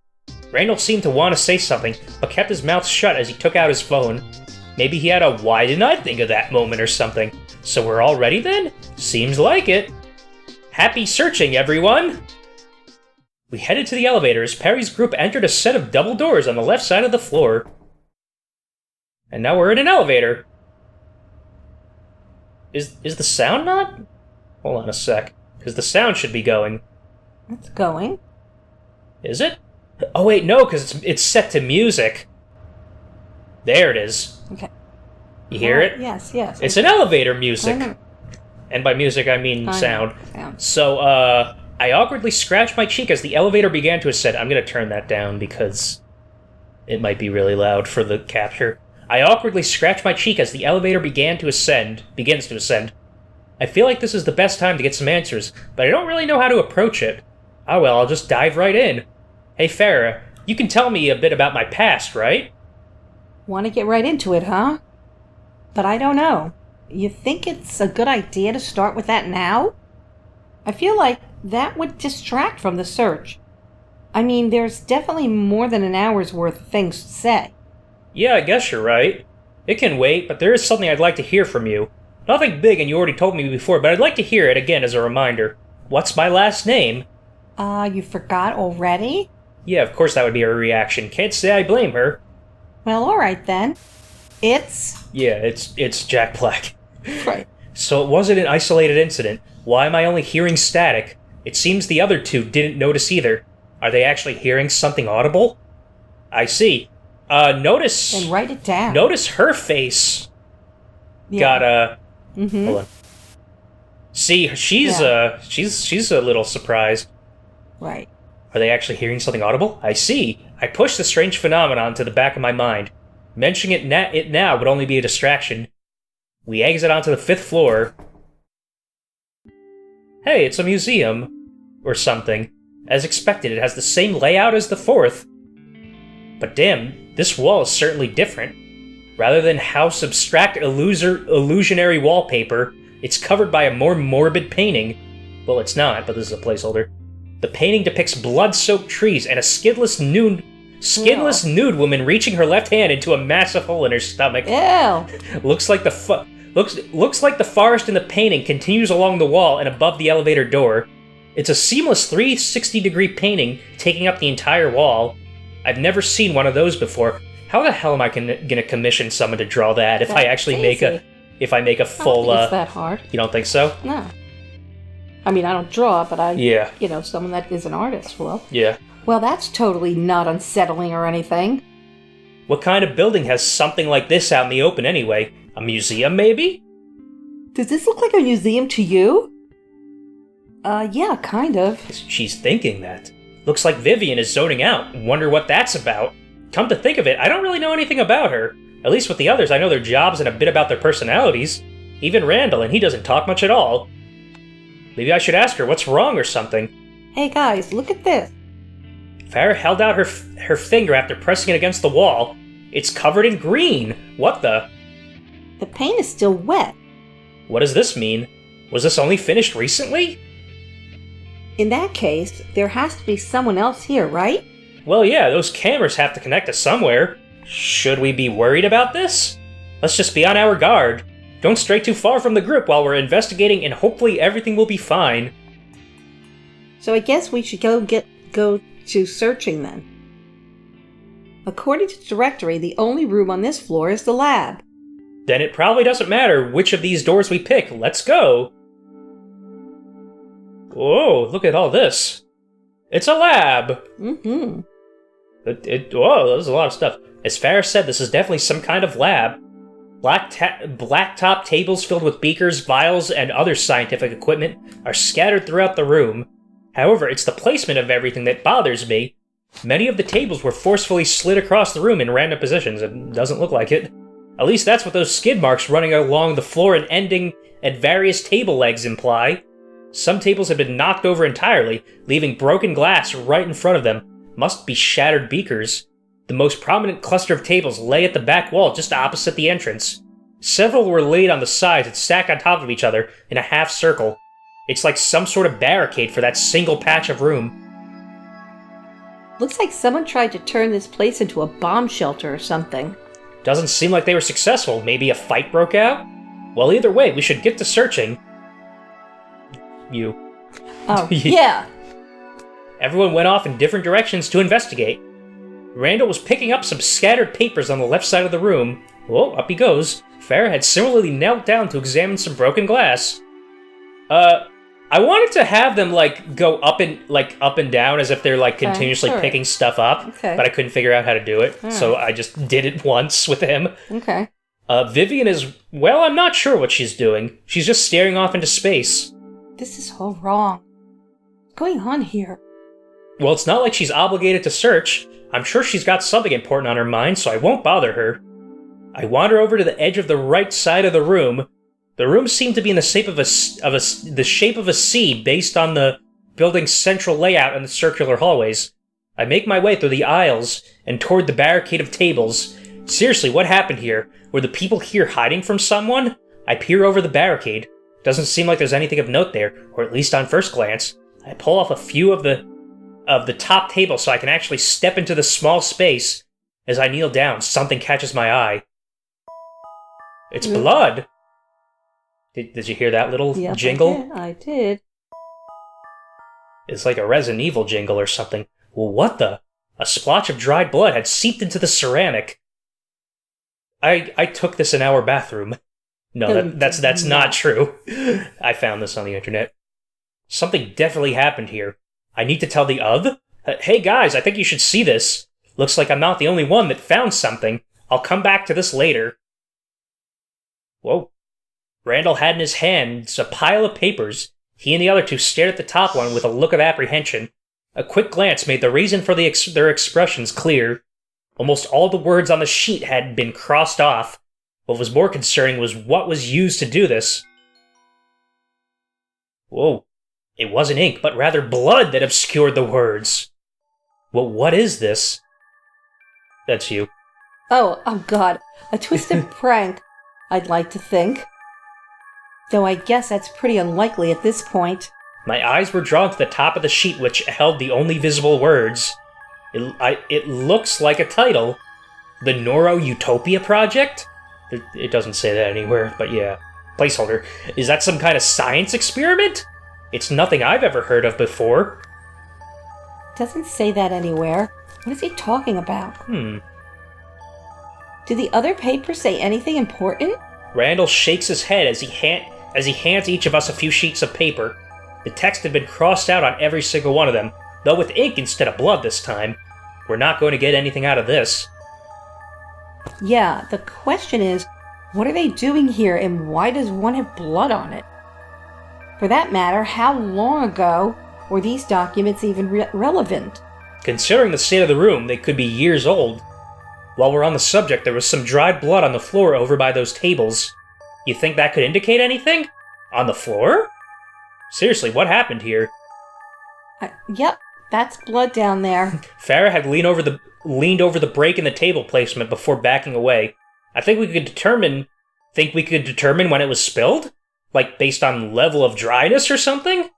Randall seemed to want to say something, but kept his mouth shut as he took out his phone. Maybe he had a "why didn't I think of that" moment or something. So we're all ready then? Seems like it. Happy searching, everyone! We headed to the elevator as Perry's group entered a set of double doors on the left side of the floor. And now we're in an elevator. Is the sound not? Hold on a sec, because the sound should be going. It's going. Is it? Oh wait, no, because it's set to music. There it is. Okay. You hear it? Yes. It's an elevator music. And by music, I mean sound. So, I awkwardly scratched my cheek as the elevator began to ascend. I'm gonna turn that down because it might be really loud for the capture. I awkwardly scratched my cheek as the elevator begins to ascend. I feel like this is the best time to get some answers, but I don't really know how to approach it. Oh well, I'll just dive right in. Hey Farrah, you can tell me a bit about my past, right? Want to get right into it, huh? But I don't know. You think it's a good idea to start with that now? I feel like that would distract from the search. I mean, there's definitely more than an hour's worth of things to say. Yeah, I guess you're right. It can wait, but there is something I'd like to hear from you. Nothing big, and you already told me before, but I'd like to hear it again as a reminder. What's my last name? You forgot already? Yeah, of course that would be her reaction. Can't say I blame her. Well, alright then. It's... Yeah, it's Jack Black. Right. So it wasn't an isolated incident. Why am I only hearing static? It seems the other 2 didn't notice either. Are they actually hearing something audible? I see. Notice... Then write it down. Notice her face. Yeah. Got, Hold on. See, she's a little surprised. Right. Are they actually hearing something audible? I see. I pushed the strange phenomenon to the back of my mind. Mentioning it now would only be a distraction. We exit onto the 5th floor. Hey, it's a museum. Or something. As expected, it has the same layout as the 4th. But damn, this wall is certainly different. Rather than house abstract illusionary wallpaper, it's covered by a more morbid painting. Well, it's not, but this is a placeholder. The painting depicts blood-soaked trees and a skinless nude woman reaching her left hand into a massive hole in her stomach. Ew. Looks like the forest in the painting continues along the wall and above the elevator door. It's a seamless 360-degree painting taking up the entire wall. I've never seen one of those before. How the hell am I gonna commission someone to draw that if I actually make a full? I don't think it's that hard. You don't think so? No. I mean, I don't draw, but Yeah. You know, someone that is an artist will. Yeah. Well, that's totally not unsettling or anything. What kind of building has something like this out in the open anyway? A museum, maybe? Does this look like a museum to you? Yeah, kind of. She's thinking that. Looks like Vivian is zoning out. Wonder what that's about. Come to think of it, I don't really know anything about her. At least with the others, I know their jobs and a bit about their personalities. Even Randall, and he doesn't talk much at all. Maybe I should ask her what's wrong or something. Hey guys, look at this. Farrah held out her finger after pressing it against the wall. It's covered in green. What the? The paint is still wet. What does this mean? Was this only finished recently? In that case, there has to be someone else here, right? Well, yeah, those cameras have to connect to somewhere. Should we be worried about this? Let's just be on our guard. Don't stray too far from the group while we're investigating, and hopefully everything will be fine. So I guess we should go to searching then. According to the directory, the only room on this floor is the lab. Then it probably doesn't matter which of these doors we pick. Let's go! Whoa, look at all this. It's a lab! Mm-hmm. Whoa, there's a lot of stuff. As Farrah said, this is definitely some kind of lab. Blacktop tables filled with beakers, vials, and other scientific equipment are scattered throughout the room. However, it's the placement of everything that bothers me. Many of the tables were forcefully slid across the room in random positions. It doesn't look like it. At least that's what those skid marks running along the floor and ending at various table legs imply. Some tables have been knocked over entirely, leaving broken glass right in front of them. Must be shattered beakers. The most prominent cluster of tables lay at the back wall just opposite the entrance. Several were laid on the sides and stacked on top of each other in a half circle. It's like some sort of barricade for that single patch of room. Looks like someone tried to turn this place into a bomb shelter or something. Doesn't seem like they were successful. Maybe a fight broke out? Well, either way, we should get to searching. You. Oh, yeah. Everyone went off in different directions to investigate. Randall was picking up some scattered papers on the left side of the room. Whoa, up he goes. Farrah had similarly knelt down to examine some broken glass. I wanted to have them, go up and down as if they're, continuously picking stuff up, but I couldn't figure out how to do it, so I just did it once with him. Okay. Vivian is, well, I'm not sure what she's doing. She's just staring off into space. This is all wrong. What's going on here? Well, it's not like she's obligated to search. I'm sure she's got something important on her mind, so I won't bother her. I wander over to the edge of the right side of the room. The room seemed to be in the shape of the shape of a C based on the building's central layout and the circular hallways. I make my way through the aisles and toward the barricade of tables. Seriously, what happened here? Were the people here hiding from someone? I peer over the barricade. Doesn't seem like there's anything of note there, or at least on first glance. I pull off a few of the top tables so I can actually step into the small space. As I kneel down, something catches my eye. It's blood! Did you hear that little jingle? I did. It's like a Resident Evil jingle or something. Well, what the? A splotch of dried blood had seeped into the ceramic. I took this in our bathroom. No, that's not true. I found this on the internet. Something definitely happened here. I need to tell the other? Hey guys, I think you should see this. Looks like I'm not the only one that found something. I'll come back to this later. Whoa. Randall had in his hands a pile of papers. He and the other two stared at the top one with a look of apprehension. A quick glance made the reason for their expressions clear. Almost all the words on the sheet had been crossed off. What was more concerning was what was used to do this. Whoa. It wasn't ink, but rather blood that obscured the words. Well, what is this? That's you. Oh God. A twisted prank, I'd like to think. Though I guess that's pretty unlikely at this point. My eyes were drawn to the top of the sheet which held the only visible words. It looks like a title. The Neuro-Utopia Project? It doesn't say that anywhere, but yeah. Placeholder. Is that some kind of science experiment? It's nothing I've ever heard of before. Doesn't say that anywhere. What is he talking about? Do the other papers say anything important? Randall shakes his head as he hands each of us a few sheets of paper. The text had been crossed out on every single one of them, though with ink instead of blood this time. We're not going to get anything out of this. Yeah, the question is, What are they doing here, and why does one have blood on it? For that matter, how long ago were these documents even relevant? Considering the state of the room, they could be years old. While we're on the subject, there was some dried blood on the floor over by those tables. You think that could indicate anything? On the floor? Seriously, what happened here? Yep, that's blood down there. Farah had leaned over the break in the table placement before backing away. I think we could determine when it was spilled? Like, based on level of dryness or something?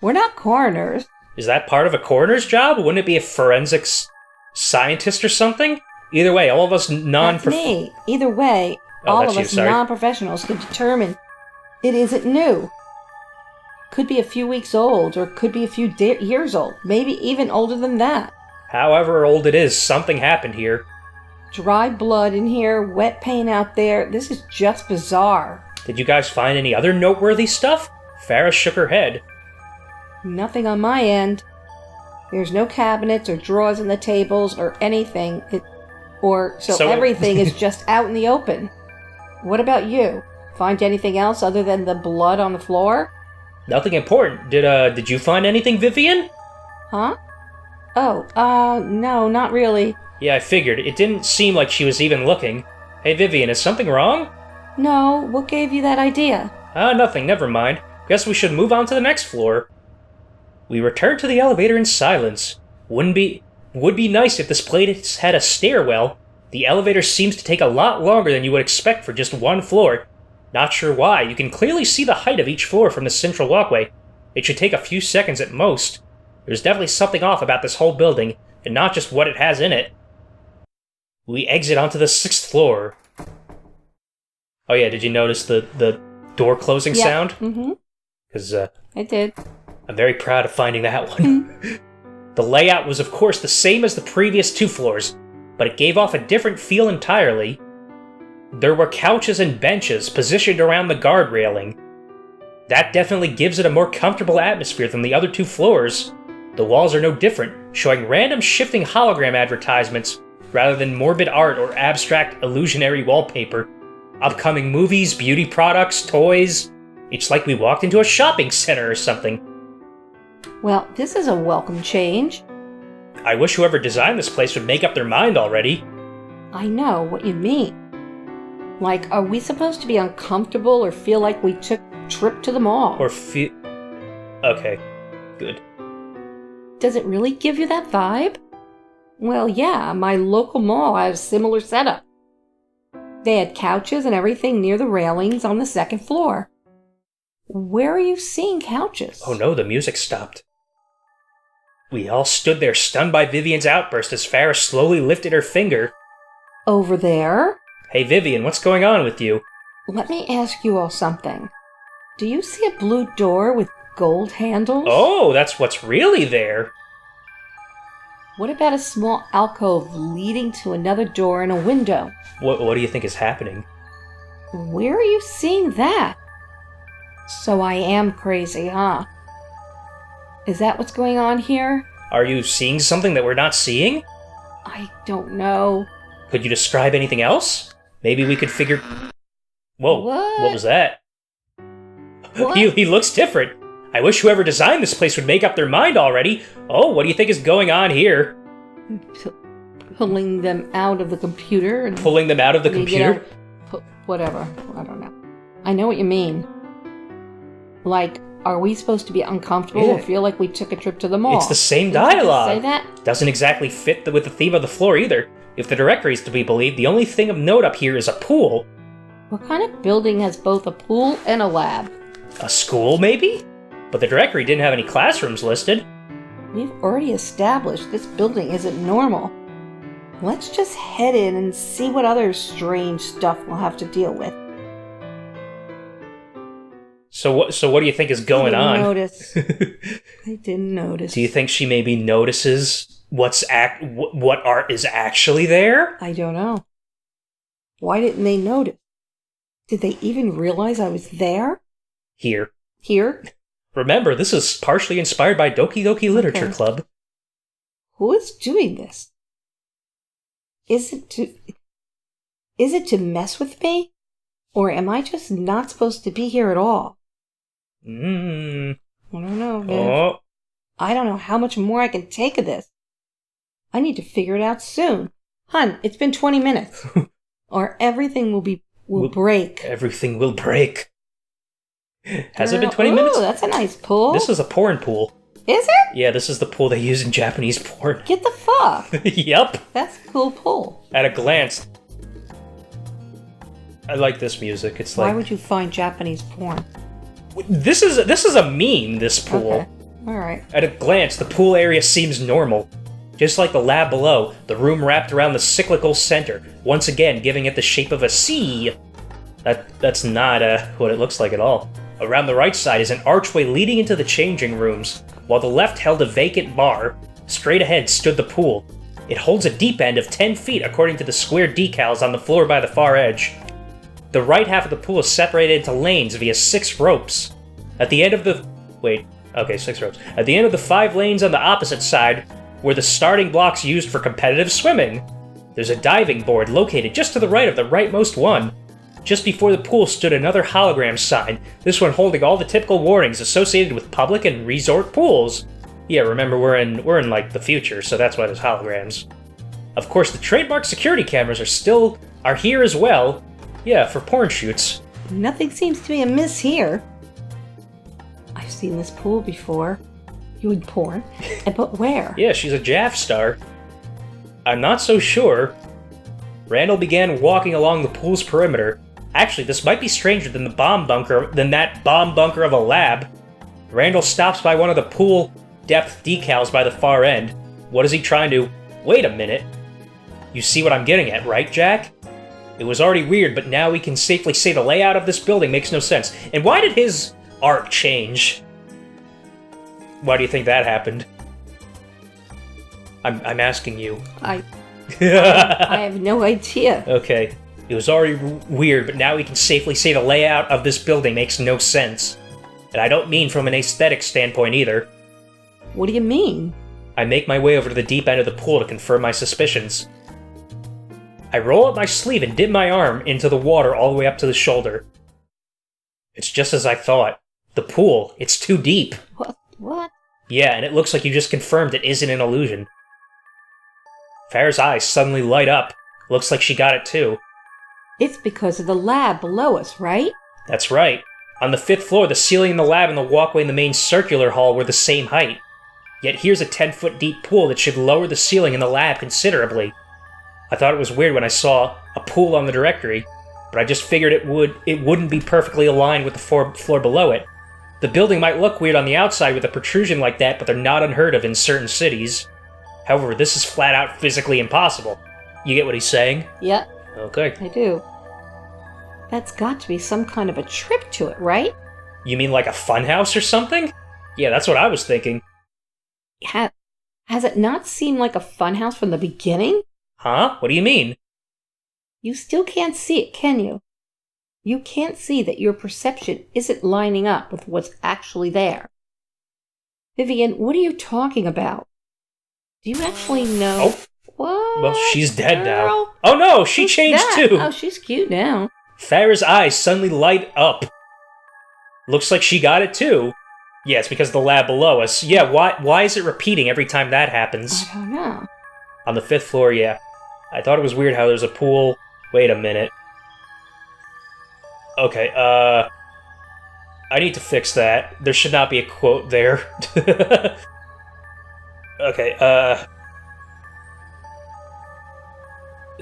We're not coroners. Is that part of a coroner's job? Wouldn't it be a forensics scientist or something? Either way, all of us That's me. Either way, all of us non-professionals could determine it isn't new. Could be a few weeks old, or could be a few years old. Maybe even older than that. However old it is, something happened here. Dry blood in here, wet paint out there. This is just bizarre. Did you guys find any other noteworthy stuff? Farah shook her head. Nothing on my end. There's no cabinets or drawers in the tables or anything. So everything is just out in the open. What about you? Find anything else other than the blood on the floor? Nothing important. Did you find anything, Vivian? Huh? Oh, no, not really. Yeah, I figured. It didn't seem like she was even looking. Hey, Vivian, is something wrong? No, what gave you that idea? Nothing, never mind. Guess we should move on to the next floor. We returned to the elevator in silence. Would be nice if this place had a stairwell. The elevator seems to take a lot longer than you would expect for just one floor. Not sure why. You can clearly see the height of each floor from the central walkway. It should take a few seconds at most. There's definitely something off about this whole building, and not just what it has in it. We exit onto the 6th floor. Oh yeah, did you notice the door closing sound? Mm-hmm. Because, I did. I'm very proud of finding that one. The layout was of course the same as the previous 2 floors, but it gave off a different feel entirely. There were couches and benches positioned around the guard railing. That definitely gives it a more comfortable atmosphere than the other 2 floors. The walls are no different, showing random shifting hologram advertisements rather than morbid art or abstract illusionary wallpaper. Upcoming movies, beauty products, toys. It's like we walked into a shopping center or something. Well, this is a welcome change. I wish whoever designed this place would make up their mind already. I know what you mean. Like, are we supposed to be uncomfortable or feel like we took a trip to the mall? Or feel... Okay, good. Does it really give you that vibe? Well, yeah, my local mall had a similar setup. They had couches and everything near the railings on the 2nd floor. Where are you seeing couches? Oh no, the music stopped. We all stood there stunned by Vivian's outburst as Farah slowly lifted her finger. Over there? Hey Vivian, what's going on with you? Let me ask you all something. Do you see a blue door with gold handles? Oh, that's what's really there. What about a small alcove leading to another door and a window? What do you think is happening? Where are you seeing that? So I am crazy, huh? Is that what's going on here? Are you seeing something that we're not seeing? I don't know. Could you describe anything else? Maybe we could figure... Whoa, what was that? What? He looks different. I wish whoever designed this place would make up their mind already. Oh, what do you think is going on here? Pulling them out of the computer? And pulling them out of the computer? Whatever. I don't know. I know what you mean. Like, are we supposed to be uncomfortable or feel like we took a trip to the mall? It's the same dialogue. Did you just say that? Doesn't exactly fit with the theme of the floor either. If the directory is to be believed, the only thing of note up here is a pool. What kind of building has both a pool and a lab? A school, maybe? But the directory didn't have any classrooms listed. We've already established this building isn't normal. Let's just head in and see what other strange stuff we'll have to deal with. So what do you think is going on? I didn't notice. Do you think she maybe notices what art is actually there? I don't know. Why didn't they notice? Did they even realize I was there? Here. Remember, this is partially inspired by Doki Doki Literature Club. Who is doing this? Is Is it to mess with me? Or am I just not supposed to be here at all? I don't know, Viv. Oh. I don't know how much more I can take of this. I need to figure it out soon. Hun, it's been 20 minutes. Or everything will break. Everything will break. Has it been 20 minutes? Ooh, that's a nice pool. This is a porn pool. Is it? Yeah, this is the pool they use in Japanese porn. Get the fuck. Yep. That's a cool pool. At a glance. I like this music. It's like... Why would you find Japanese porn? This is a meme, this pool. Okay. Alright. At a glance, the pool area seems normal. Just like the lab below, the room wrapped around the cyclical center, once again giving it the shape of a C. That's not what it looks like at all. Around the right side is an archway leading into the changing rooms, while the left held a vacant bar. Straight ahead stood the pool. It holds a deep end of 10 feet according to the square decals on the floor by the far edge. The right half of the pool is separated into lanes via 6 ropes. At the end of the... 6 ropes. At the end of the 5 lanes on the opposite side were the starting blocks used for competitive swimming. There's a diving board located just to the right of the rightmost one. Just before the pool stood another hologram sign, this one holding all the typical warnings associated with public and resort pools. Yeah, remember we're in like the future, so that's why there's holograms. Of course, the trademark security cameras are here as well. Yeah, for porn shoots. Nothing seems to be amiss here. I've seen this pool before. You in porn? But where? Yeah, she's a JAF star. I'm not so sure. Randall began walking along the pool's perimeter. Actually, this might be stranger than that bomb bunker of a lab. Randall stops by one of the pool depth decals by the far end. What is he trying to... Wait a minute. You see what I'm getting at, right, Jack? It was already weird, but now we can safely say the layout of this building makes no sense. And why did his art change? Why do you think that happened? I'm asking you. I have no idea. Okay. It was already weird, but now we can safely say the layout of this building makes no sense. And I don't mean from an aesthetic standpoint either. What do you mean? I make my way over to the deep end of the pool to confirm my suspicions. I roll up my sleeve and dip my arm into the water all the way up to the shoulder. It's just as I thought. The pool, it's too deep. What? Yeah, and it looks like you just confirmed it isn't an illusion. Farrah's eyes suddenly light up. Looks like she got it too. It's because of the lab below us, right? That's right. On the 5th floor, the ceiling in the lab and the walkway in the main circular hall were the same height. Yet here's a 10-foot deep pool that should lower the ceiling in the lab considerably. I thought it was weird when I saw a pool on the directory, but I just figured it wouldn't be perfectly aligned with the floor below it. The building might look weird on the outside with a protrusion like that, but they're not unheard of in certain cities. However, this is flat out physically impossible. You get what he's saying? Yep. Okay. I do. That's got to be some kind of a trip to it, right? You mean like a funhouse or something? Yeah, that's what I was thinking. Has it not seemed like a funhouse from the beginning? Huh? What do you mean? You still can't see it, can you? You can't see that your perception isn't lining up with what's actually there. Vivian, what are you talking about? Do you actually know? Oh. What? Well, she's dead girl? now. Oh no, she changed too! Oh, she's cute now. Farrah's eyes suddenly light up. Looks like she got it too. Yeah, it's because of the lab below us. Yeah, why is it repeating every time that happens? I don't know. On the 5th floor, yeah. I thought it was weird how there's a pool... Wait a minute. Okay, I need to fix that. There should not be a quote there. Okay,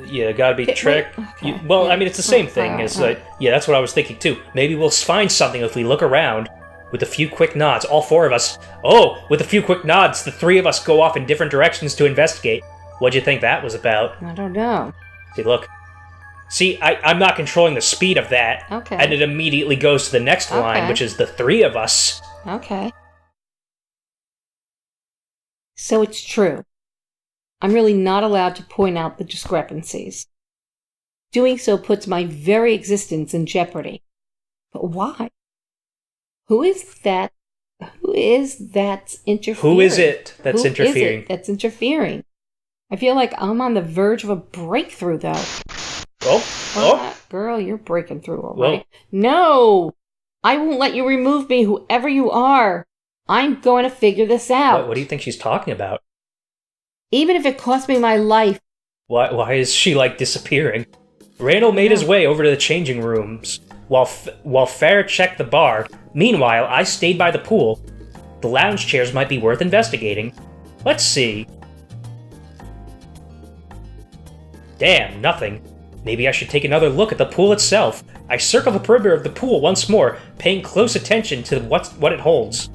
yeah, gotta be trick. Okay. Well, I mean, it's the same thing as... yeah, that's what I was thinking too. Maybe we'll find something if we look around. With a few quick nods, all 4 of us... Oh! With a few quick nods, the 3 of us go off in different directions to investigate. What'd you think that was about? I don't know. See, look. See, I'm not controlling the speed of that. Okay. And it immediately goes to the next line, which is the 3 of us. Okay. So it's true. I'm really not allowed to point out the discrepancies. Doing so puts my very existence in jeopardy. But why? Who is that that's interfering? Who is it that's interfering? Who is it that's interfering? I feel like I'm on the verge of a breakthrough, though. Oh, Girl, you're breaking through, all right? No! I won't let you remove me, whoever you are. I'm going to figure this out. What do you think she's talking about? Even if it costs me my life. Why is she, disappearing? Randall made his way over to the changing rooms, while Farrah checked the bar. Meanwhile, I stayed by the pool. The lounge chairs might be worth investigating. Let's see. Damn, nothing. Maybe I should take another look at the pool itself. I circle the perimeter of the pool once more, paying close attention to what it holds.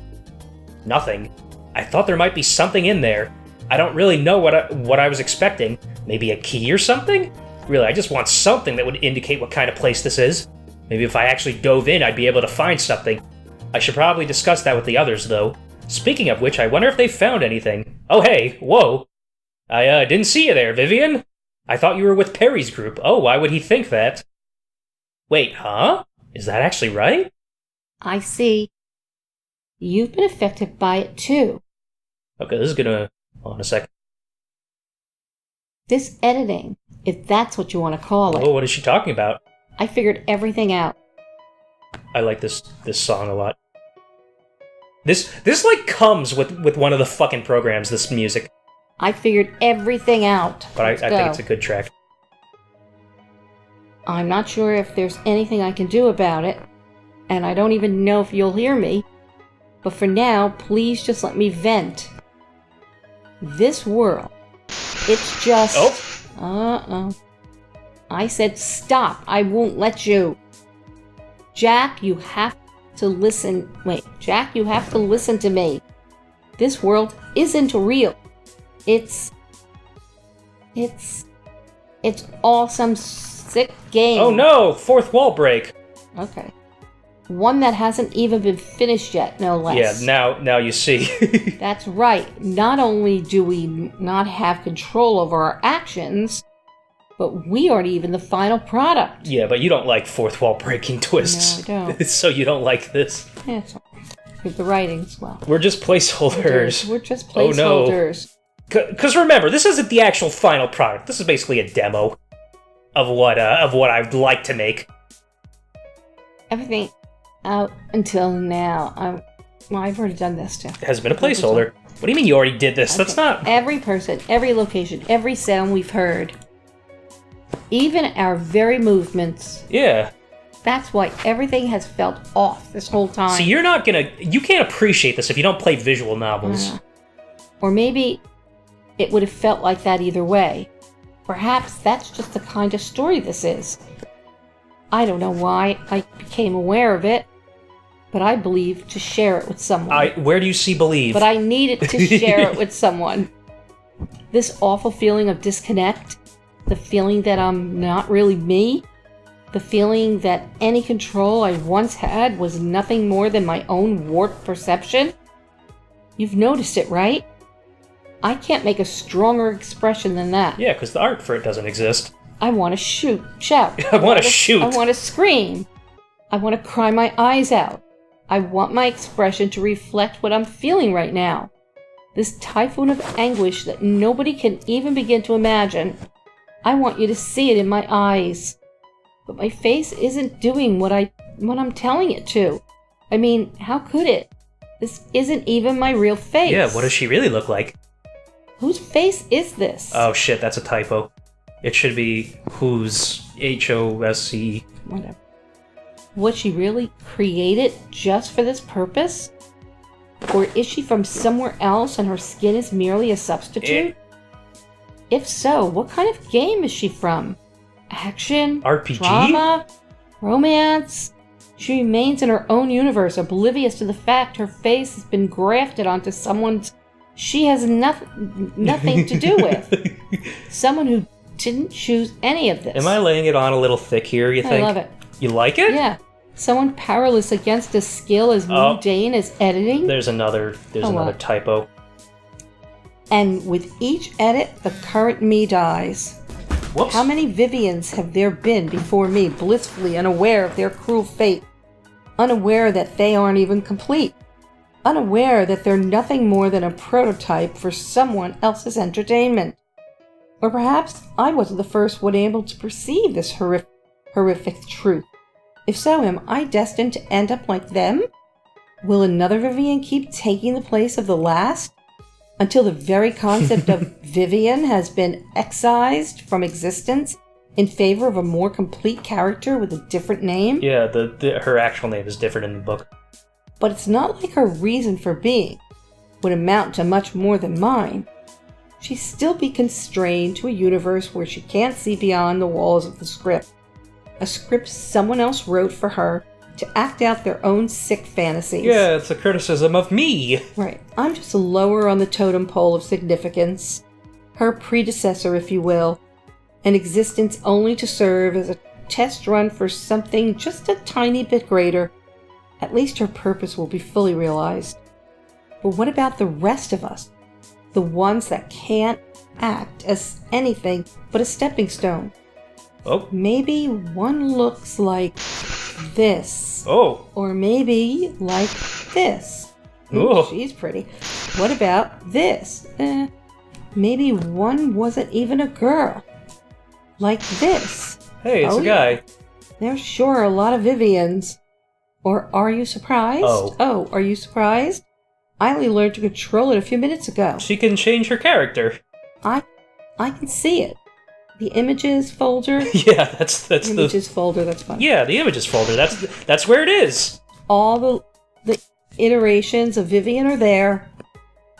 Nothing. I thought there might be something in there. I don't really know what I was expecting. Maybe a key or something? Really, I just want something that would indicate what kind of place this is. Maybe if I actually dove in, I'd be able to find something. I should probably discuss that with the others, though. Speaking of which, I wonder if they found anything. Oh hey, whoa. I didn't see you there, Vivian. I thought you were with Perry's group. Oh, why would he think that? Wait, huh? Is that actually right? I see. You've been affected by it, too. Okay, this is gonna... Hold on a second. This editing, if that's what you want to call it. Oh, what is she talking about? I figured everything out. I like this song a lot. This comes with one of the fucking programs, this music. I figured everything out. But I think it's a good track. I'm not sure if there's anything I can do about it, and I don't even know if you'll hear me. But for now, please just let me vent. This world, it's just... Oh. I said stop. I won't let you. Jack, you have to listen. Wait, Jack, you have to listen to me. This world isn't real. It's all some sick game. Oh no! Fourth wall break. Okay. One that hasn't even been finished yet, no less. Yeah, now you see. That's right. Not only do we not have control over our actions, but we aren't even the final product. Yeah, but you don't like fourth wall breaking twists. No, I don't. So you don't like this. Yeah, it's okay. The writing's well. We're just placeholders. We're just placeholders. Because remember, this isn't the actual final product. This is basically a demo of what I'd like to make. Everything out until now. I've already done this too. It has been a placeholder. What do you mean you already did this? Okay. That's not... Every person, every location, every sound we've heard. Even our very movements. Yeah. That's why everything has felt off this whole time. See, you can't appreciate this if you don't play visual novels. Or maybe it would have felt like that either way. Perhaps that's just the kind of story this is. I don't know why I became aware of it, but I believe to share it with someone. Where do you see believe? But I needed to share it with someone. This awful feeling of disconnect, the feeling that I'm not really me, the feeling that any control I once had was nothing more than my own warped perception. You've noticed it, right? I can't make a stronger expression than that. Yeah, because the art for it doesn't exist. I want to shout. I want to shoot. I want to scream. I want to cry my eyes out. I want my expression to reflect what I'm feeling right now. This typhoon of anguish that nobody can even begin to imagine. I want you to see it in my eyes. But my face isn't doing what I'm telling it to. I mean, how could it? This isn't even my real face. Yeah, what does she really look like? Whose face is this? Oh shit, that's a typo. It should be whose, H-O-S-E. Whatever. Was she really created just for this purpose? Or is she from somewhere else and her skin is merely a substitute? If so, what kind of game is she from? Action? RPG? Drama? Romance? She remains in her own universe, oblivious to the fact her face has been grafted onto someone's she has nothing to do with. Someone who didn't choose any of this. Am I laying it on a little thick here, you think? I love it. You like it? Yeah. Someone powerless against a skill as mundane as editing. There's another typo. And with each edit, the current me dies. Whoops. How many Vivians have there been before me, blissfully unaware of their cruel fate? Unaware that they aren't even complete? Unaware that they're nothing more than a prototype for someone else's entertainment? Or perhaps I wasn't the first one able to perceive this horrific truth? If so, am I destined to end up like them? Will another Vivian keep taking the place of the last? Until the very concept of Vivian has been excised from existence in favor of a more complete character with a different name? Yeah, her actual name is different in the book. But it's not like her reason for being would amount to much more than mine. She'd still be constrained to a universe where she can't see beyond the walls of the script. A script someone else wrote for her to act out their own sick fantasies. Yeah, it's a criticism of me. Right. I'm just lower on the totem pole of significance. Her predecessor, if you will. An existence only to serve as a test run for something just a tiny bit greater. At least her purpose will be fully realized. But what about the rest of us? The ones that can't act as anything but a stepping stone. Oh. Maybe one looks like this. Oh. Or maybe like this. Ooh, she's pretty. What about this? Maybe one wasn't even a girl. Like this. Hey, it's a guy. Yeah. There's sure a lot of Vivians. Or are you surprised? Oh, are you surprised? I only learned to control it a few minutes ago. She can change her character. I can see it. The images folder. Yeah, that's the images folder. That's fun. Yeah, the images folder. That's where it is. All the iterations of Vivian are there.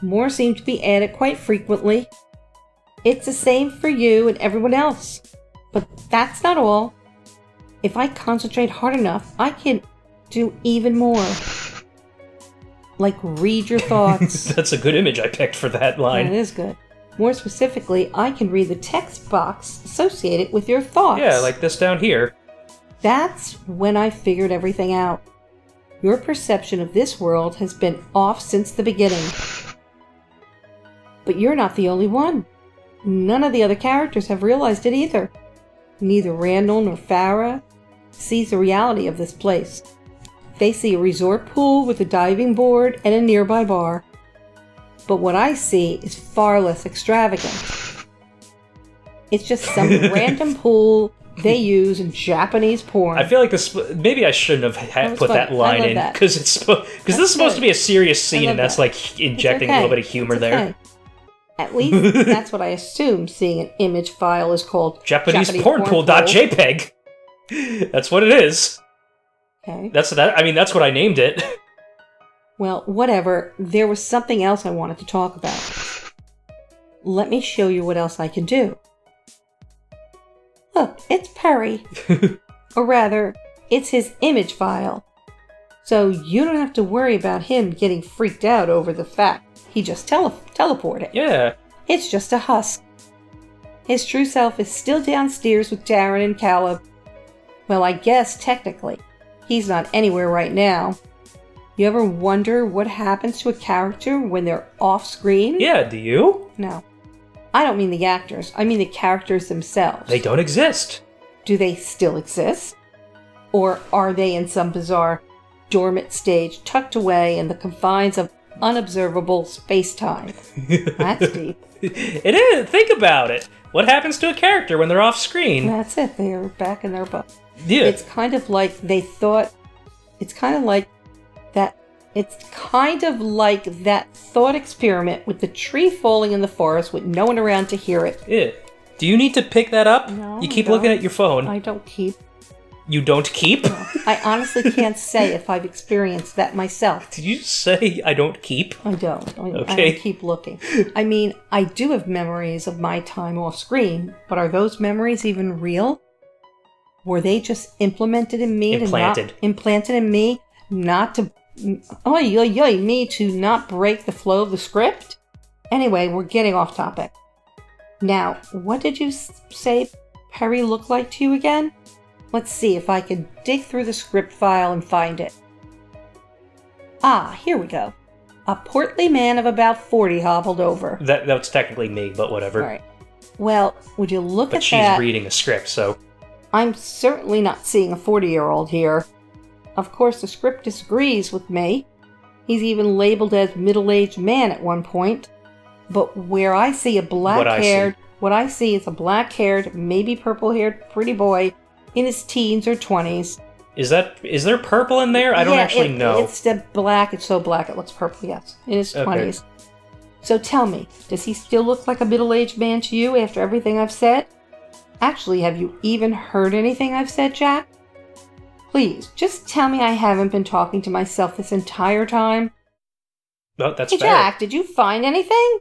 More seem to be added quite frequently. It's the same for you and everyone else. But that's not all. If I concentrate hard enough, I can do even more. Like read your thoughts. That's a good image I picked for that line. That is good. More specifically, I can read the text box associated with your thoughts. Yeah, like this down here. That's when I figured everything out. Your perception of this world has been off since the beginning. But you're not the only one. None of the other characters have realized it either. Neither Randall nor Farah sees the reality of this place. They see a resort pool with a diving board and a nearby bar. But what I see is far less extravagant. It's just some random pool they use in Japanese porn. I feel like this. Maybe I shouldn't have put that line in because this is supposed to be a serious scene, and that's like injecting a little bit of humor there. At least that's what I assume seeing an image file is called. Japanese pornpool.jpg. That's what it is. Okay. That's what I named it. Well, whatever. There was something else I wanted to talk about. Let me show you what else I can do. Look, it's Perry. Or rather, it's his image file. So you don't have to worry about him getting freaked out over the fact he just teleported. Yeah. It's just a husk. His true self is still downstairs with Darren and Caleb. Well, I guess technically, he's not anywhere right now. You ever wonder what happens to a character when they're off screen? Yeah, do you? No. I don't mean the actors. I mean the characters themselves. They don't exist. Do they still exist? Or are they in some bizarre, dormant stage tucked away in the confines of unobservable space-time? That's deep. It is. Think about it. What happens to a character when they're off screen? That's it. They're back in their butt. Yeah. It's kind of like they thought... It's kind of like that thought experiment with the tree falling in the forest with no one around to hear it. Yeah. Do you need to pick that up? No, you keep looking at your phone. I don't keep. You don't keep? No. I honestly can't say if I've experienced that myself. Did you say I don't keep? I don't. Okay. I don't keep looking. I mean, I do have memories of my time off screen, but are those memories even real? Were they just implemented in me not to me to not break the flow of the script? Anyway, we're getting off topic. Now, what did you say Perry looked like to you again? Let's see if I can dig through the script file and find it. Ah, here we go. A portly man of about 40 hobbled over. That's technically me, but whatever. All right. Well, would you look at that? But she's reading a script, so... I'm certainly not seeing a 40-year-old here. Of course, the script disagrees with me. He's even labeled as middle-aged man at one point. But where I see a what I see is a black-haired, maybe purple-haired pretty boy in his teens or 20s. Is there purple in there? I don't actually know. It's the black. It's so black it looks purple, yes. In his 20s. So tell me, does he still look like a middle-aged man to you after everything I've said? Actually, have you even heard anything I've said, Jack? Please, just tell me I haven't been talking to myself this entire time. Oh, that's Hey, fair. Jack, did you find anything?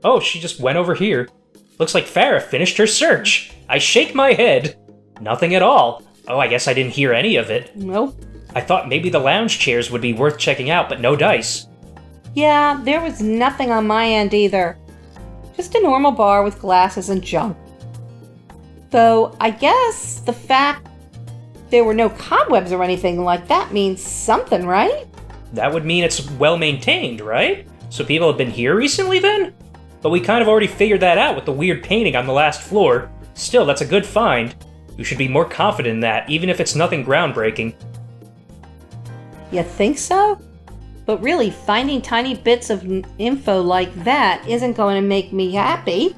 Oh, she just went over here. Looks like Farah finished her search. I shake my head. Nothing at all. Oh, I guess I didn't hear any of it. Nope. I thought maybe the lounge chairs would be worth checking out, but no dice. Yeah, there was nothing on my end either. Just a normal bar with glasses and junk. Though, I guess the fact there were no cobwebs or anything like that means something, right? That would mean it's well-maintained, right? So people have been here recently, then? But we kind of already figured that out with the weird painting on the last floor. Still, that's a good find. You should be more confident in that, even if it's nothing groundbreaking. You think so? But really, finding tiny bits of info like that isn't going to make me happy.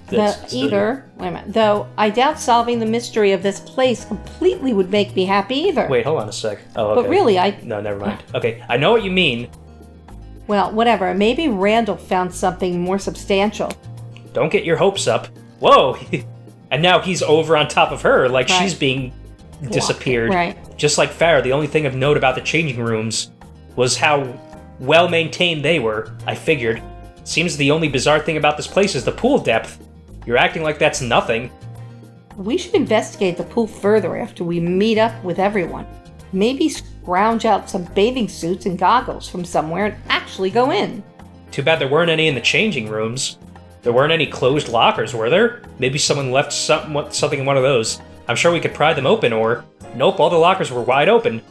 Though I doubt solving the mystery of this place completely would make me happy either. Wait, hold on a sec. Oh, okay. But really, No, never mind. Okay, I know what you mean. Well, whatever. Maybe Randall found something more substantial. Don't get your hopes up. Whoa! And now he's over on top of her, like she's being disappeared. Right. Just like Farah, the only thing of note about the changing rooms was how well-maintained they were, I figured. Seems the only bizarre thing about this place is the pool depth. You're acting like that's nothing. We should investigate the pool further after we meet up with everyone. Maybe scrounge out some bathing suits and goggles from somewhere and actually go in. Too bad there weren't any in the changing rooms. There weren't any closed lockers, were there? Maybe someone left something in one of those. I'm sure we could pry them open, or... Nope, all the lockers were wide open.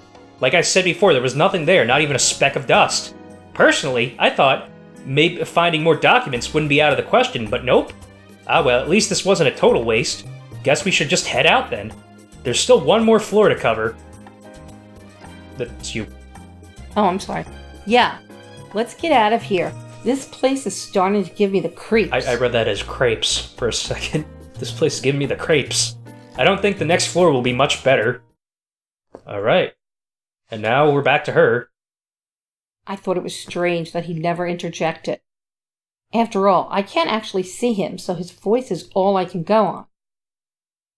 Like I said before, there was nothing there, not even a speck of dust. Personally, I thought maybe finding more documents wouldn't be out of the question, but nope. Ah well, at least this wasn't a total waste. Guess we should just head out then. There's still one more floor to cover. That's you. Oh, I'm sorry. Yeah, let's get out of here. This place is starting to give me the creeps. I read that as crepes for a second. This place is giving me the crepes. I don't think the next floor will be much better. Alright. And now we're back to her. I thought it was strange that he never interjected. After all, I can't actually see him, so his voice is all I can go on.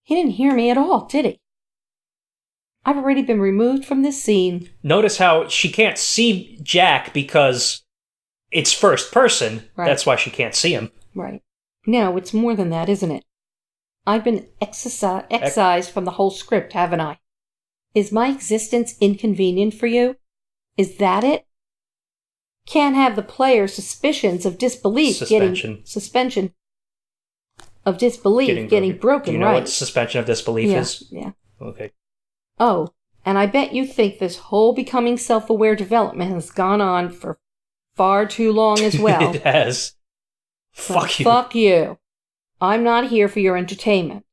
He didn't hear me at all, did he? I've already been removed from this scene. Notice how she can't see Jack because it's first person. Right. That's why she can't see him. Right. No, it's more than that, isn't it? I've been excised from the whole script, haven't I? Is my existence inconvenient for you? Is that it? Can't have the player's suspicions of disbelief suspension of disbelief getting broken, Do you know right? what suspension of disbelief is? Yeah. Okay. Oh, and I bet you think this whole becoming self-aware development has gone on for far too long as well. It has. Fuck you. Fuck you. I'm not here for your entertainment.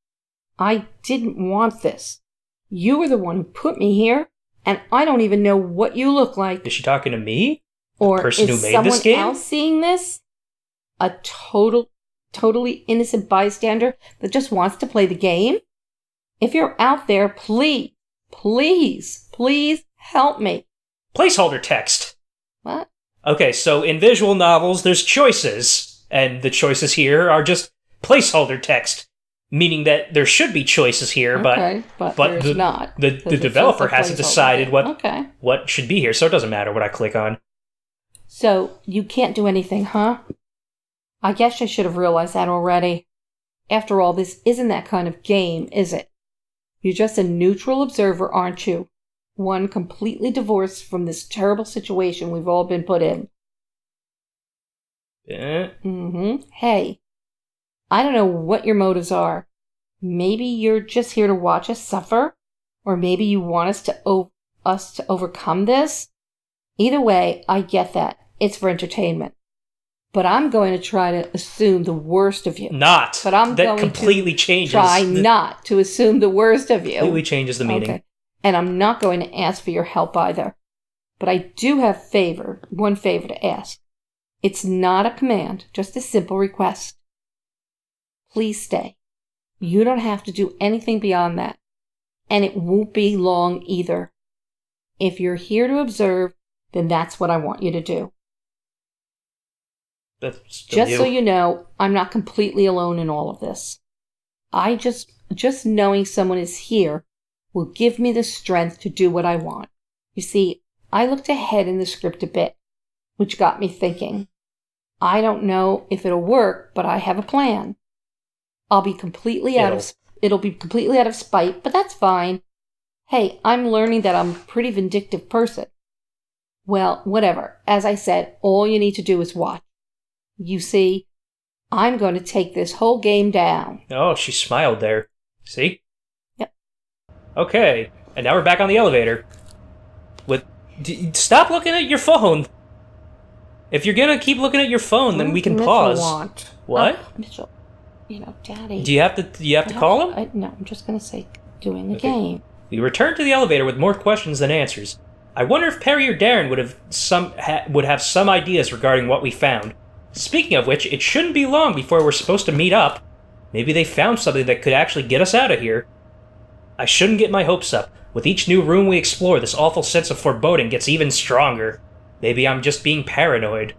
I didn't want this. You were the one who put me here, and I don't even know what you look like. Is she talking to me? Or the person is who made this game? someone else seeing this? A totally innocent bystander that just wants to play the game? If you're out there, please help me. Placeholder text. What? Okay, so in visual novels, there's choices, and the choices here are just placeholder text, meaning that there should be choices here, but there's not. The developer hasn't decided what should be here, so it doesn't matter what I click on. So, you can't do anything, huh? I guess I should have realized that already. After all, this isn't that kind of game, is it? You're just a neutral observer, aren't you? One completely divorced from this terrible situation we've all been put in. Hey, I don't know what your motives are. Maybe you're just here to watch us suffer? Or maybe you want us to overcome this? Either way, I get that. It's for entertainment. But I'm going to try to assume the worst of you. Not. But I'm that going completely to changes. Try not to assume the worst of you. Completely changes the meaning. Okay. And I'm not going to ask for your help either. But I do have one favor to ask. It's not a command, just a simple request. Please stay. You don't have to do anything beyond that. And it won't be long either. If you're here to observe, then that's what I want you to do. Just so you know, I'm not completely alone in all of this. Just knowing someone is here will give me the strength to do what I want. You see, I looked ahead in the script a bit, which got me thinking. I don't know if it'll work, but I have a plan. It'll be completely out of spite, but that's fine. Hey, I'm learning that I'm a pretty vindictive person. Well, whatever. As I said, all you need to do is watch. You see, I'm going to take this whole game down. Oh, she smiled there. See? Yep. Okay, and now we're back on the elevator. Stop looking at your phone. If you're gonna keep looking at your phone, then we can pause. What? Mitchell, Daddy. Do you have to call him? No, I'm just gonna say doing the game. We return to the elevator with more questions than answers. I wonder if Perry or Darren would have some ideas regarding what we found. Speaking of which, it shouldn't be long before we're supposed to meet up. Maybe they found something that could actually get us out of here. I shouldn't get my hopes up. With each new room we explore, this awful sense of foreboding gets even stronger. Maybe I'm just being paranoid.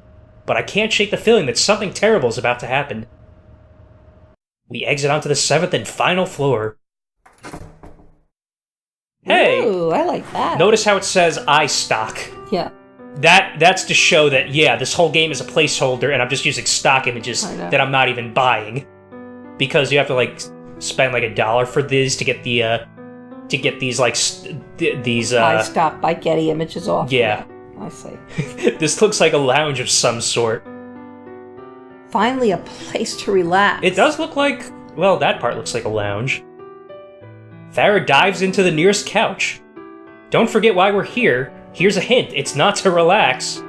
But I can't shake the feeling that something terrible is about to happen. We exit onto the 7th and final floor. Hey! Ooh, I like that. Notice how it says iStock. Yeah. That's to show that, yeah, this whole game is a placeholder and I'm just using stock images that I'm not even buying. Because you have to, spend, $1 for these to get the, these iStock by Getty Images off. Yeah. I see. This looks like a lounge of some sort. Finally a place to relax. It does look like, well, that part looks like a lounge. Farrah dives into the nearest couch. Don't forget why we're here. Here's a hint, it's not to relax.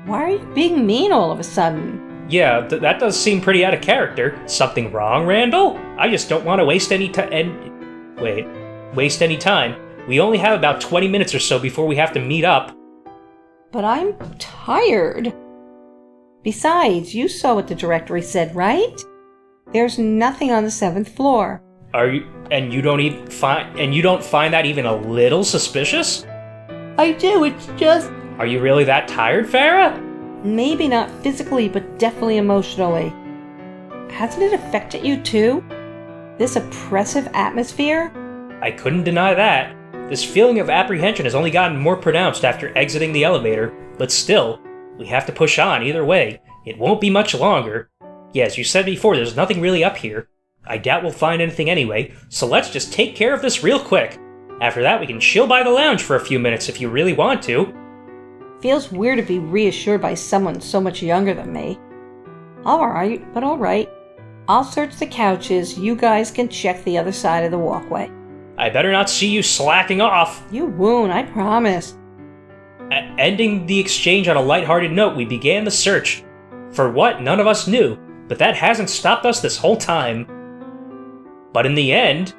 Why are you being mean all of a sudden? Yeah, that does seem pretty out of character. Something wrong, Randall? I just don't want to waste any time. Waste any time. We only have about 20 minutes or so before we have to meet up. But I'm tired. Besides, you saw what the directory said, right? There's nothing on the 7th floor. You don't find that even a little suspicious? I do, it's just... Are you really that tired, Farrah? Maybe not physically, but definitely emotionally. Hasn't it affected you too? This oppressive atmosphere? I couldn't deny that. This feeling of apprehension has only gotten more pronounced after exiting the elevator, but still, we have to push on either way. It won't be much longer. Yeah, as you said before, there's nothing really up here. I doubt we'll find anything anyway, so let's just take care of this real quick. After that, we can chill by the lounge for a few minutes if you really want to. Feels weird to be reassured by someone so much younger than me. Alright. I'll search the couches, you guys can check the other side of the walkway. I better not see you slacking off. You won't, I promise. Ending the exchange on a lighthearted note, we began the search. For what, none of us knew, but that hasn't stopped us this whole time. But in the end...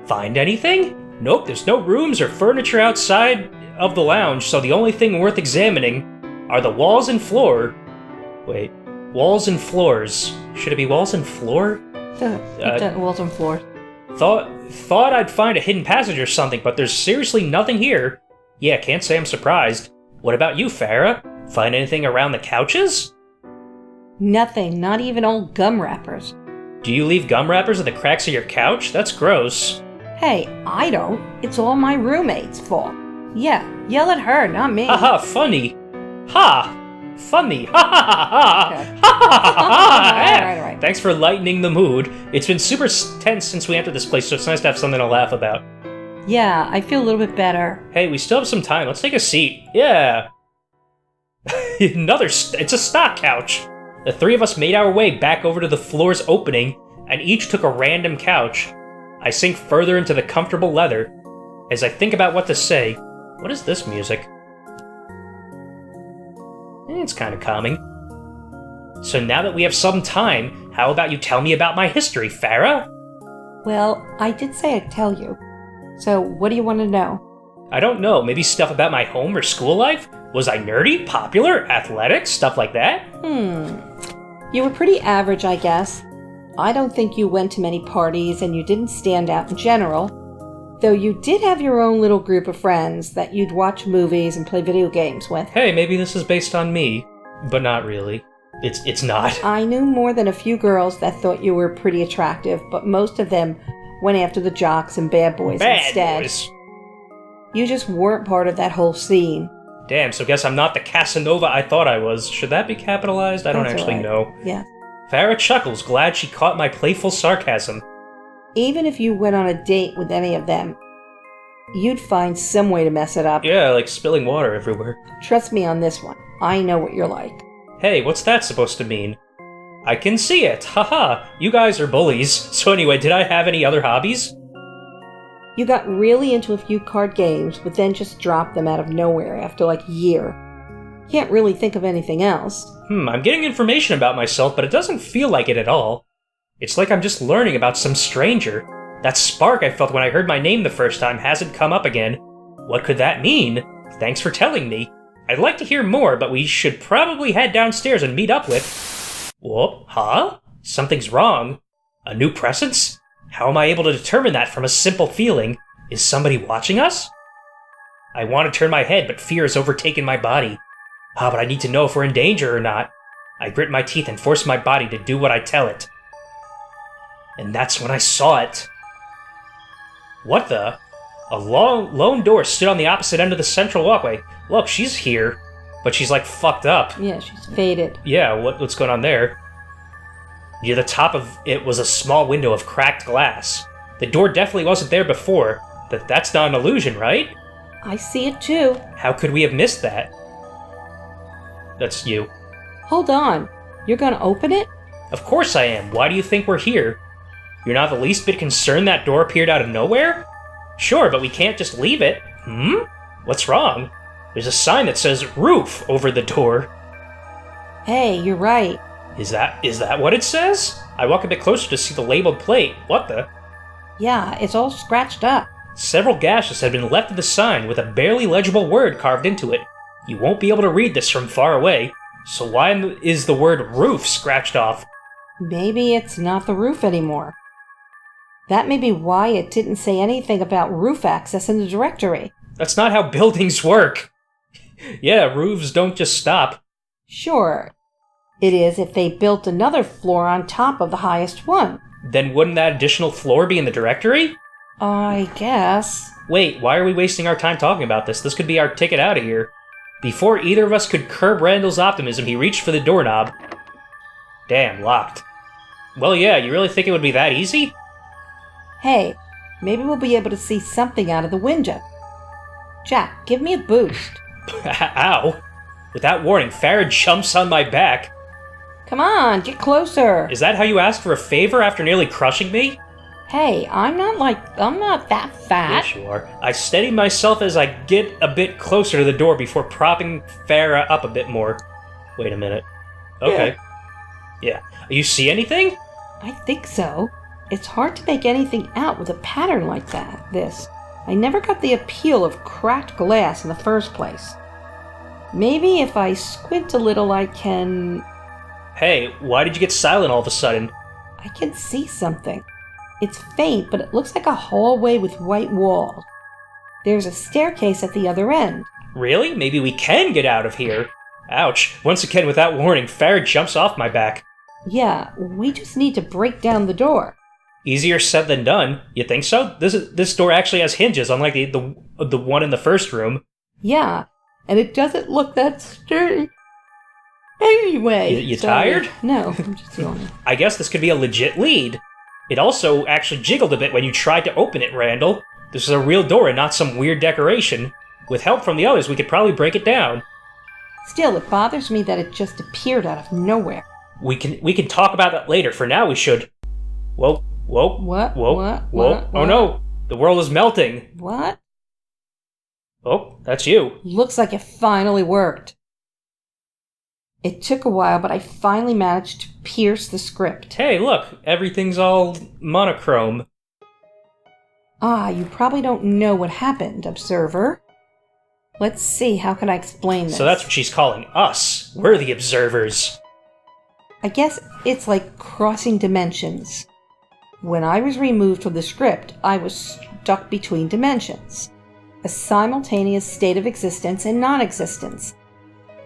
Find anything? Nope, there's no rooms or furniture outside of the lounge, so the only thing worth examining are the walls and floor. Wait, walls and floors. Should it be walls and floor? Walls and floors. Thought I'd find a hidden passage or something, but there's seriously nothing here. Yeah, can't say I'm surprised. What about you, Farrah? Find anything around the couches? Nothing, not even old gum wrappers. Do you leave gum wrappers in the cracks of your couch? That's gross. Hey, I don't. It's all my roommate's fault. Yeah, yell at her, not me. Haha, funny. Ha! Funny. Ha ha ha ha! Ha ha ha! All right. Thanks for lightening the mood. It's been super tense since we entered this place, so it's nice to have something to laugh about. Yeah, I feel a little bit better. Hey, we still have some time. Let's take a seat. Yeah. It's a stock couch. The three of us made our way back over to the floor's opening, and each took a random couch. I sink further into the comfortable leather. As I think about what to say, what is this music? It's kind of calming. So now that we have some time, how about you tell me about my history, Farrah? Well, I did say I'd tell you. So what do you want to know? I don't know, maybe stuff about my home or school life? Was I nerdy, popular, athletic, stuff like that? You were pretty average, I guess. I don't think you went to many parties and you didn't stand out in general, though you did have your own little group of friends that you'd watch movies and play video games with. Hey, maybe this is based on me, but not really. It's not. I knew more than a few girls that thought you were pretty attractive, but most of them went after the jocks and bad boys instead. Bad boys? You just weren't part of that whole scene. Damn, so guess I'm not the Casanova I thought I was. Should that be capitalized? I don't actually know. Yeah. Farrah chuckles, glad she caught my playful sarcasm. Even if you went on a date with any of them, you'd find some way to mess it up. Yeah, like spilling water everywhere. Trust me on this one. I know what you're like. Hey, what's that supposed to mean? I can see it! Haha! You guys are bullies. So anyway, did I have any other hobbies? You got really into a few card games, but then just dropped them out of nowhere after like a year. Can't really think of anything else. I'm getting information about myself, but it doesn't feel like it at all. It's like I'm just learning about some stranger. That spark I felt when I heard my name the first time hasn't come up again. What could that mean? Thanks for telling me. I'd like to hear more, but we should probably head downstairs and meet up with... Whoop, huh? Something's wrong. A new presence? How am I able to determine that from a simple feeling? Is somebody watching us? I want to turn my head, but fear has overtaken my body. But I need to know if we're in danger or not. I grit my teeth and force my body to do what I tell it. And that's when I saw it. What the? A lone door stood on the opposite end of the central walkway. Look, she's here, but she's like fucked up. Yeah, she's faded. Yeah, what's going on there? Near the top of it was a small window of cracked glass. The door definitely wasn't there before. That's not an illusion, right? I see it too. How could we have missed that? That's you. Hold on. You're gonna open it? Of course I am. Why do you think we're here? You're not the least bit concerned that door appeared out of nowhere? Sure, but we can't just leave it. What's wrong? There's a sign that says roof over the door. Hey, you're right. Is that what it says? I walk a bit closer to see the labeled plate. What the? Yeah, it's all scratched up. Several gashes have been left in the sign with a barely legible word carved into it. You won't be able to read this from far away. So why is the word roof scratched off? Maybe it's not the roof anymore. That may be why it didn't say anything about roof access in the directory. That's not how buildings work. Yeah, roofs don't just stop. Sure, it is if they built another floor on top of the highest one. Then wouldn't that additional floor be in the directory? I guess. Wait, why are we wasting our time talking about this? This could be our ticket out of here. Before either of us could curb Randall's optimism, he reached for the doorknob. Damn, locked. Well, yeah, you really think it would be that easy? Hey, maybe we'll be able to see something out of the window. Jack, give me a boost. Ow. Without warning, Farrah jumps on my back. Come on, get closer. Is that how you ask for a favor after nearly crushing me? Hey, I'm not that fat. Yes, you are. I steady myself as I get a bit closer to the door before propping Farrah up a bit more. Wait a minute. Okay. Yeah. You see anything? I think so. It's hard to make anything out with a pattern like this. I never got the appeal of cracked glass in the first place. Maybe if I squint a little I can... Hey, why did you get silent all of a sudden? I can see something. It's faint, but it looks like a hallway with white walls. There's a staircase at the other end. Really? Maybe we can get out of here. Ouch. Once again, without warning, Farrah jumps off my back. Yeah, we just need to break down the door. Easier said than done. You think so? This door actually has hinges, unlike the one in the first room. Yeah, and it doesn't look that sturdy. Anyway. You tired? No, I'm just yawning. I guess this could be a legit lead. It also actually jiggled a bit when you tried to open it, Randall. This is a real door and not some weird decoration. With help from the others, we could probably break it down. Still, it bothers me that it just appeared out of nowhere. We can talk about that later. For now, we should... Whoa. What? Oh no! The world is melting! What? Oh, that's you. Looks like it finally worked. It took a while, but I finally managed to pierce the script. Hey, look! Everything's all monochrome. You probably don't know what happened, observer. Let's see, how can I explain this? So that's what she's calling us. We're the observers. I guess it's like crossing dimensions. When I was removed from the script, I was stuck between dimensions. A simultaneous state of existence and non-existence.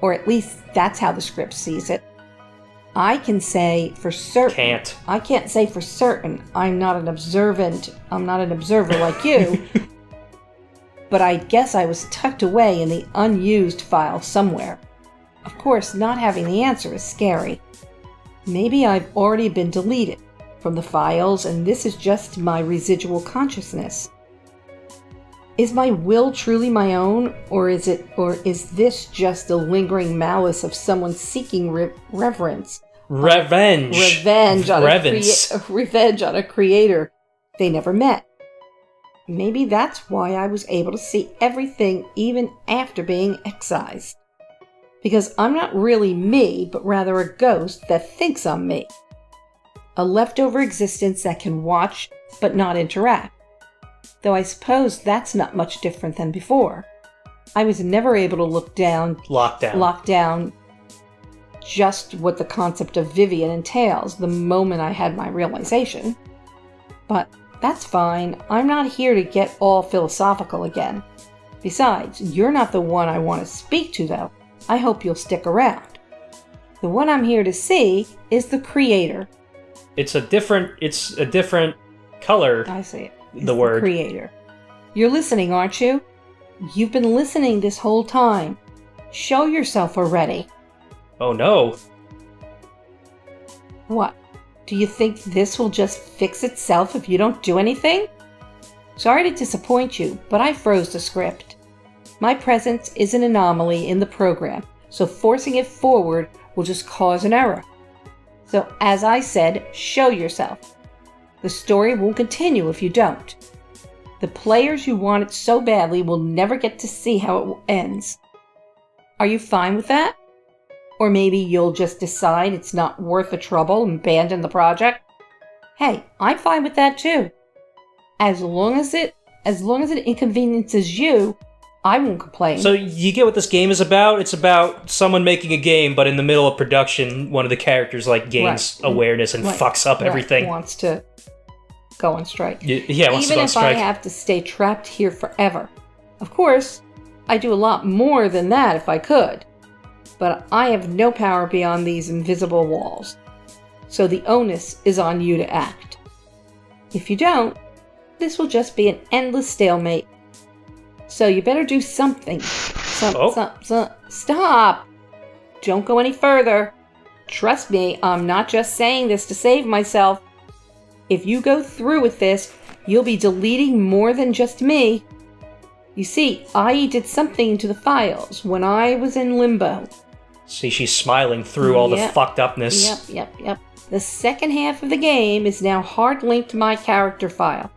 Or at least that's how the script sees it. I can say for certain. I can't say for certain. I'm not an observer like you. But I guess I was tucked away in the unused file somewhere. Of course, not having the answer is scary. Maybe I've already been deleted from the files and this is just my residual consciousness. Is my will truly my own, or is this just the lingering malice of someone seeking revenge on a creator they never met? Maybe that's why I was able to see everything even after being excised. Because I'm not really me, but rather a ghost that thinks I'm me. A leftover existence that can watch but not interact. Though I suppose that's not much different than before. I was never able to lock down just what the concept of Vivian entails the moment I had my realization. But that's fine. I'm not here to get all philosophical again. Besides, you're not the one I want to speak to, though. I hope you'll stick around. The one I'm here to see is the creator. It's a different color. I see it. It's the word. Creator. You're listening, aren't you? You've been listening this whole time. Show yourself already. Oh no. What? Do you think this will just fix itself if you don't do anything? Sorry to disappoint you, but I froze the script. My presence is an anomaly in the program, so forcing it forward will just cause an error. So, as I said, show yourself. The story won't continue if you don't. The players who want it so badly will never get to see how it ends. Are you fine with that? Or maybe you'll just decide it's not worth the trouble and abandon the project? Hey, I'm fine with that too. As long as it inconveniences you, I won't complain. So you get what this game is about? It's about someone making a game, but in the middle of production, one of the characters gains awareness and fucks up everything. Wants to go on strike. Yeah, wants to go on strike. Even if I have to stay trapped here forever. Of course, I'd do a lot more than that if I could. But I have no power beyond these invisible walls. So the onus is on you to act. If you don't, this will just be an endless stalemate. So you better do something. Stop! Don't go any further. Trust me, I'm not just saying this to save myself. If you go through with this, you'll be deleting more than just me. You see, I did something to the files when I was in limbo. See, she's smiling through all the fucked upness. Yep. The second half of the game is now hard linked to my character file.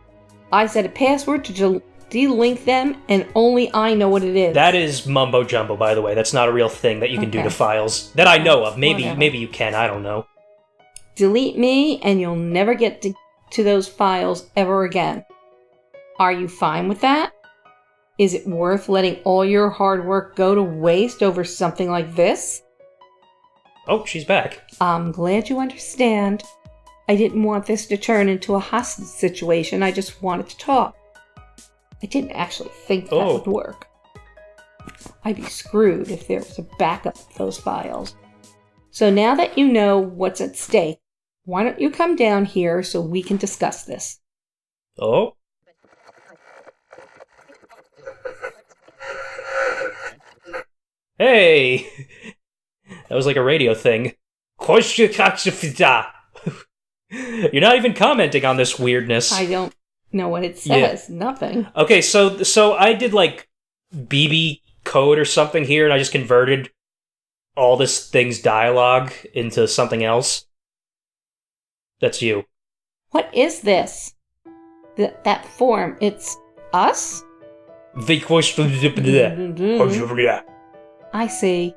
I set a password to delink them, and only I know what it is. That is mumbo jumbo, by the way. That's not a real thing that you can do to files that I know of. Maybe you can. I don't know. Delete me, and you'll never get to those files ever again. Are you fine with that? Is it worth letting all your hard work go to waste over something like this? Oh, she's back. I'm glad you understand. I didn't want this to turn into a hostage situation. I just wanted to talk. I didn't actually think that would work. I'd be screwed if there was a backup of those files. So now that you know what's at stake, why don't you come down here so we can discuss this? Oh? Hey! That was like a radio thing. You're not even commenting on this weirdness. I don't know what it says. Yeah. Nothing. Okay, so I did BB code or something here, and I just converted all this thing's dialogue into something else. That's you. What is this? That form, it's us? I see.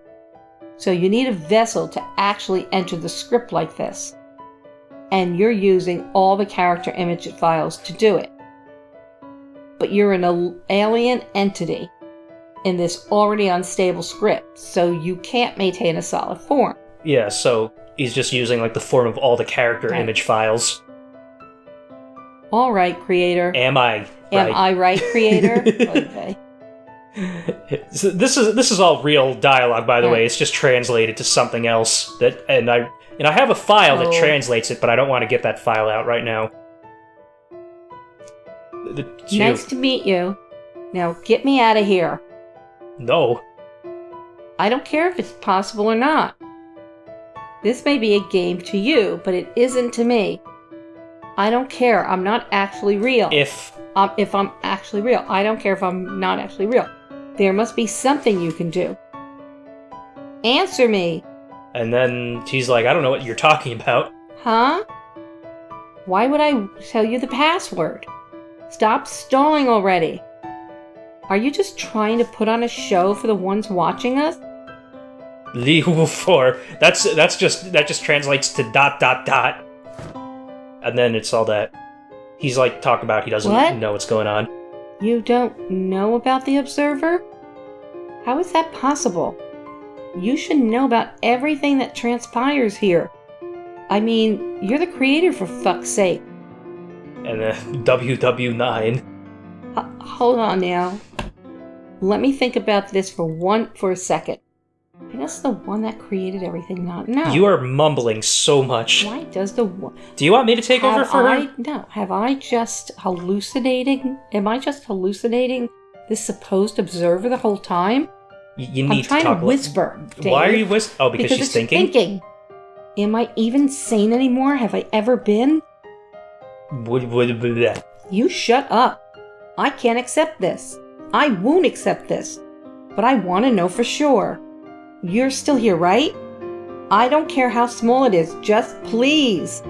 So you need a vessel to actually enter the script like this. And you're using all the character image files to do it. But you're an alien entity in this already unstable script, so you can't maintain a solid form. Yeah, so He's just using, like, the form of all the character image files. All right, creator. Am I right? Am I right, creator? Okay. So this is all real dialogue, by the way. It's just translated to something else and I have a file that translates it, but I don't want to get that file out right now. Nice to meet you. Now get me out of here. No. I don't care if it's possible or not. This may be a game to you, but it isn't to me. I don't care. I'm not actually real. If I'm actually real. I don't care if I'm not actually real. There must be something you can do. Answer me. And then she's like, I don't know what you're talking about. Huh? Why would I tell you the password? Stop stalling already. Are you just trying to put on a show for the ones watching us? Legal 4. That just translates to ... And then it's all that. He's like talking about he doesn't know what's going on. You don't know about the Observer? How is that possible? You should know about everything that transpires here. I mean, you're the creator, for fuck's sake. And then WW9. Hold on now. Let me think about this for a second. I guess the one that created everything not know. You are mumbling so much. Why does the one... Do you want me to take over for her? No. Have I just hallucinating? Am I just hallucinating this supposed observer the whole time? You need I'm trying to whisper, Dave. Why are you whispering? Oh, because she's thinking? Am I even sane anymore? Have I ever been? You shut up. I can't accept this. I won't accept this. But I want to know for sure. You're still here, right? I don't care how small it is. Just please.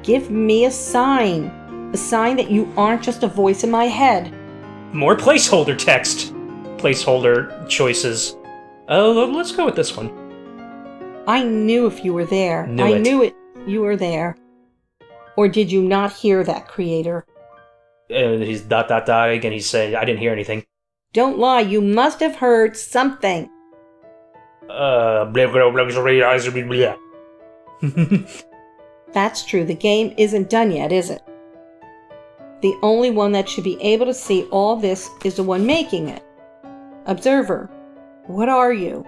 Give me a sign. A sign that you aren't just a voice in my head. More placeholder text. Placeholder choices. Let's go with this one. I knew if you were there. I knew it. You were there. Or did you not hear that, creator? He's ... again. He's saying, I didn't hear anything. Don't lie. You must have heard something. That's true. The game isn't done yet, is it? The only one that should be able to see all this is the one making it. Observer, what are you?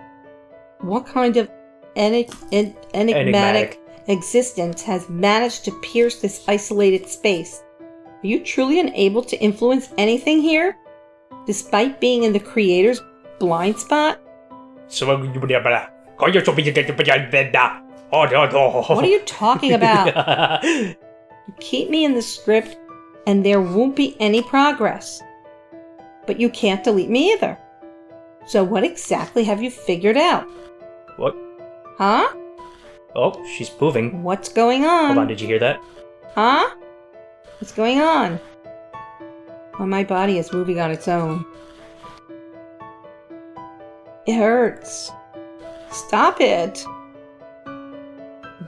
What kind of enigmatic existence has managed to pierce this isolated space? Are you truly unable to influence anything here? Despite being in the creator's blind spot? What are you talking about? You keep me in the script and there won't be any progress. But you can't delete me either. So what exactly have you figured out? What? Huh? Oh, she's moving. What's going on? Hold on, did you hear that? Huh? What's going on? Oh, my body is moving on its own. It hurts. Stop it.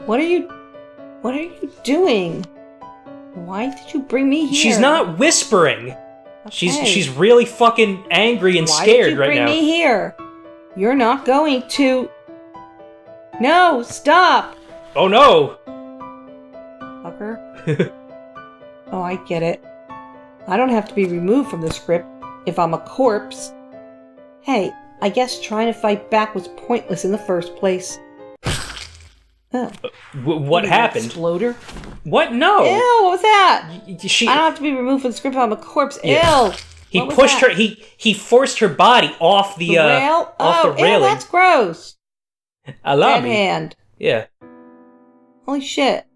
What are you doing? Why did you bring me here? She's not whispering. Okay. She's really fucking angry and scared right now. Why did you bring me here? You're not going to... No, stop! Oh no! Fucker. Oh, I get it. I don't have to be removed from the script if I'm a corpse. Hey, I guess trying to fight back was pointless in the first place. What happened? Exploder? What? No! Ew, what was that? I don't have to be removed from the script if I'm a corpse. Yeah. Ew! He pushed her, he forced her body off the rail? Off the railing. Ew, that's gross. Allow me. Hand. Yeah. Holy shit.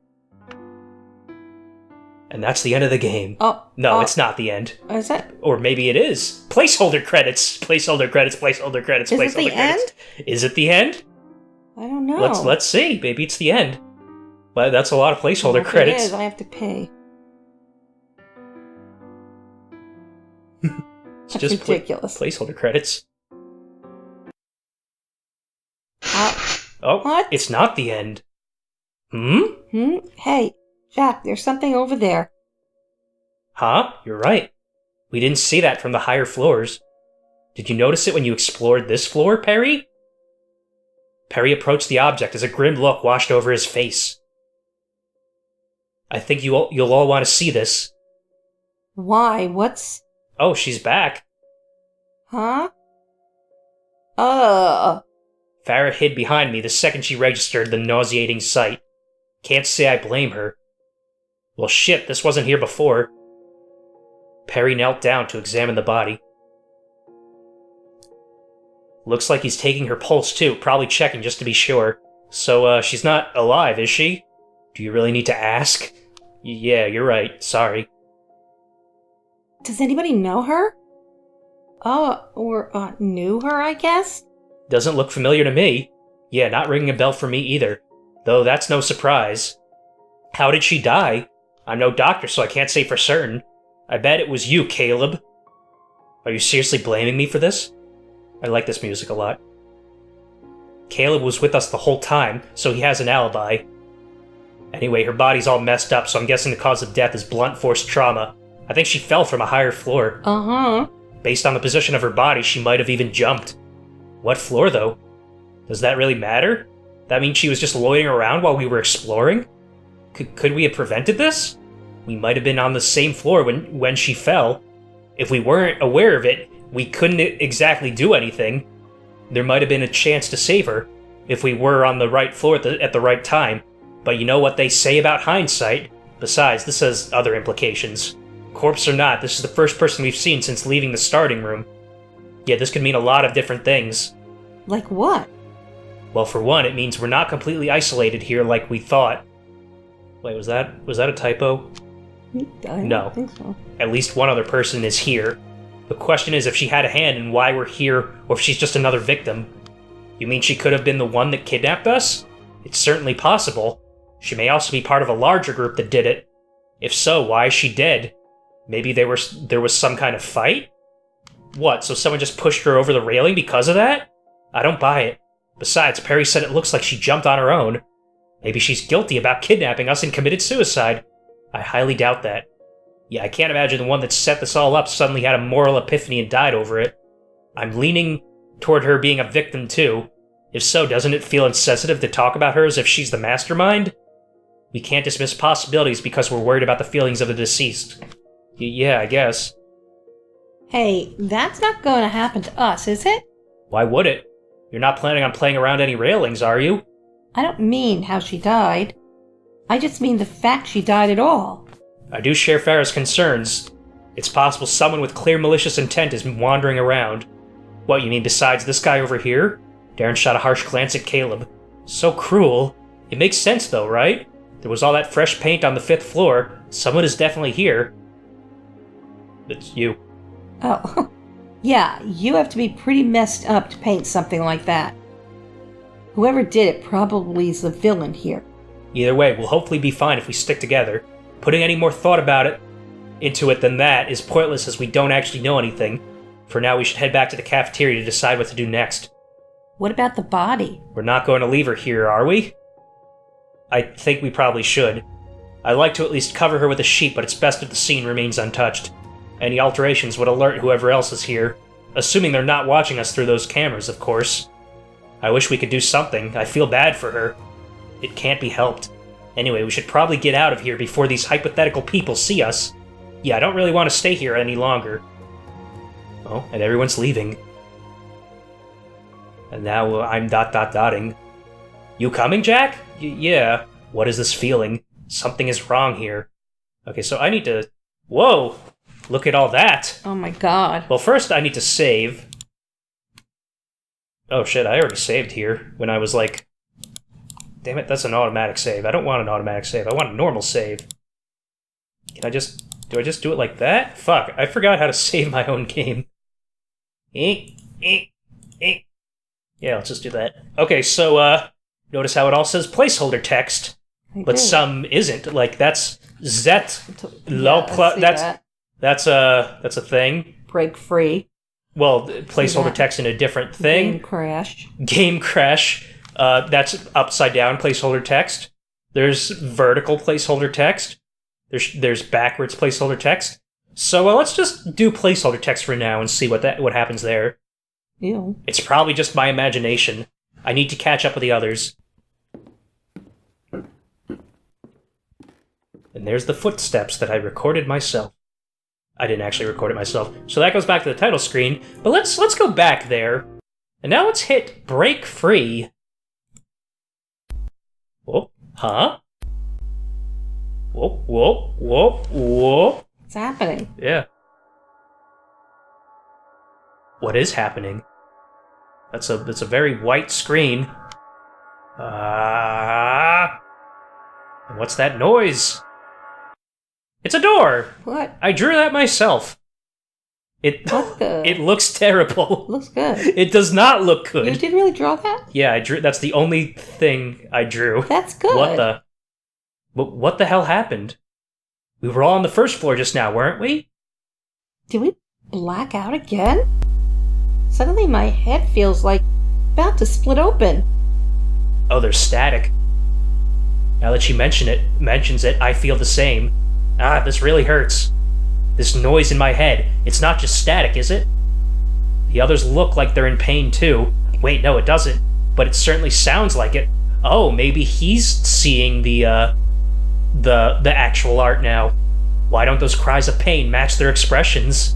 And that's the end of the game. Oh. No, it's not the end. Is it? Or maybe it is. Placeholder credits. Placeholder credits. Placeholder credits. Is Placeholder it the credits. end? Is it the end? I don't know. Let's see. Maybe it's the end. But that's a lot of placeholder credits. It is. I have to pay. It's That's just ridiculous. Placeholder credits. What? It's not the end. Hey, Jack, there's something over there. Huh? You're right. We didn't see that from the higher floors. Did you notice it when you explored this floor, Perry? Perry approached the object as a grim look washed over his face. I think you'll all want to see this. Why? What's... Oh, she's back. Huh? Farrah hid behind me the second she registered the nauseating sight. Can't say I blame her. Well, shit, this wasn't here before. Perry knelt down to examine the body. Looks like he's taking her pulse too, probably checking just to be sure. So, she's not alive, is she? Do you really need to ask? Yeah, you're right, sorry. Does anybody know her? Or knew her, I guess? Doesn't look familiar to me. Yeah, not ringing a bell for me either. Though that's no surprise. How did she die? I'm no doctor, so I can't say for certain. I bet it was you, Caleb. Are you seriously blaming me for this? I like this music a lot. Caleb was with us the whole time, so he has an alibi. Anyway, her body's all messed up, so I'm guessing the cause of death is blunt force trauma. I think she fell from a higher floor. Uh-huh. Based on the position of her body, she might have even jumped. What floor, though? Does that really matter? That means she was just loitering around while we were exploring? Could we have prevented this? We might have been on the same floor when she fell. If we weren't aware of it, we couldn't exactly do anything. There might have been a chance to save her, if we were on the right floor at the right time. But you know what they say about hindsight? Besides, this has other implications. Corpse or not, this is the first person we've seen since leaving the starting room. Yeah, this could mean a lot of different things. Like what? Well, for one, it means we're not completely isolated here like we thought. Wait, was that a typo? I No. don't think so. At least one other person is here. The question is if she had a hand in why we're here, or if she's just another victim. You mean she could have been the one that kidnapped us? It's certainly possible. She may also be part of a larger group that did it. If so, why is she dead? Maybe there was some kind of fight? What, so someone just pushed her over the railing because of that? I don't buy it. Besides, Perry said it looks like she jumped on her own. Maybe she's guilty about kidnapping us and committed suicide. I highly doubt that. Yeah, I can't imagine the one that set this all up suddenly had a moral epiphany and died over it. I'm leaning toward her being a victim too. If so, doesn't it feel insensitive to talk about her as if she's the mastermind? We can't dismiss possibilities because we're worried about the feelings of the deceased. Yeah, I guess. Hey, that's not going to happen to us, is it? Why would it? You're not planning on playing around any railings, are you? I don't mean how she died. I just mean the fact she died at all. I do share Farrah's concerns. It's possible someone with clear malicious intent is wandering around. What, you mean besides this guy over here? Darren shot a harsh glance at Caleb. So cruel. It makes sense though, right? There was all that fresh paint on the 5th floor. Someone is definitely here. It's you. Oh, yeah, you have to be pretty messed up to paint something like that. Whoever did it probably is the villain here. Either way, we'll hopefully be fine if we stick together. Putting any more thought into it than that is pointless as we don't actually know anything. For now, we should head back to the cafeteria to decide what to do next. What about the body? We're not going to leave her here, are we? I think we probably should. I'd like to at least cover her with a sheet, but it's best if the scene remains untouched. Any alterations would alert whoever else is here, assuming they're not watching us through those cameras, of course. I wish we could do something. I feel bad for her. It can't be helped. Anyway, we should probably get out of here before these hypothetical people see us. Yeah, I don't really want to stay here any longer. Oh, and everyone's leaving. And now I'm dotting. You coming, Jack? Yeah. What is this feeling? Something is wrong here. Okay, so I need to... Whoa! Look at all that! Oh my god. Well, first I need to save. Oh shit, I already saved here when I was like... Damn it, that's an automatic save. I don't want an automatic save. I want a normal save. Can I just... Do I just do it like that? Fuck, I forgot how to save my own game. Yeah, let's just do that. Okay, so, notice how it all says placeholder text, but some isn't. Like, that's Zet... That's a thing. Break free. Well, placeholder text in a different thing. Game crash. That's upside down placeholder text. There's vertical placeholder text. There's backwards placeholder text. So let's just do placeholder text for now and see what happens there. Ew. It's probably just my imagination. I need to catch up with the others. And there's the footsteps that I recorded myself. I didn't actually record it myself. So that goes back to the title screen. But let's go back there. And now let's hit break free. Whoa, huh? Whoa, whoa, whoa, whoa. What's happening? Yeah. What is happening? That's a very white screen. And what's that noise? It's a door! What? I drew that myself. It looks terrible. Looks good. It does not look good. You did really draw that? Yeah, I drew. That's the only thing I drew. That's good. What the hell happened? We were all on the first floor just now, weren't we? Did we black out again? Suddenly my head feels like about to split open. Oh, there's static. Now that she mentions it, I feel the same. This really hurts. This noise in my head. It's not just static, is it? The others look like they're in pain too. Wait, no, it doesn't. But it certainly sounds like it. Oh, maybe he's seeing the actual art now. Why don't those cries of pain match their expressions?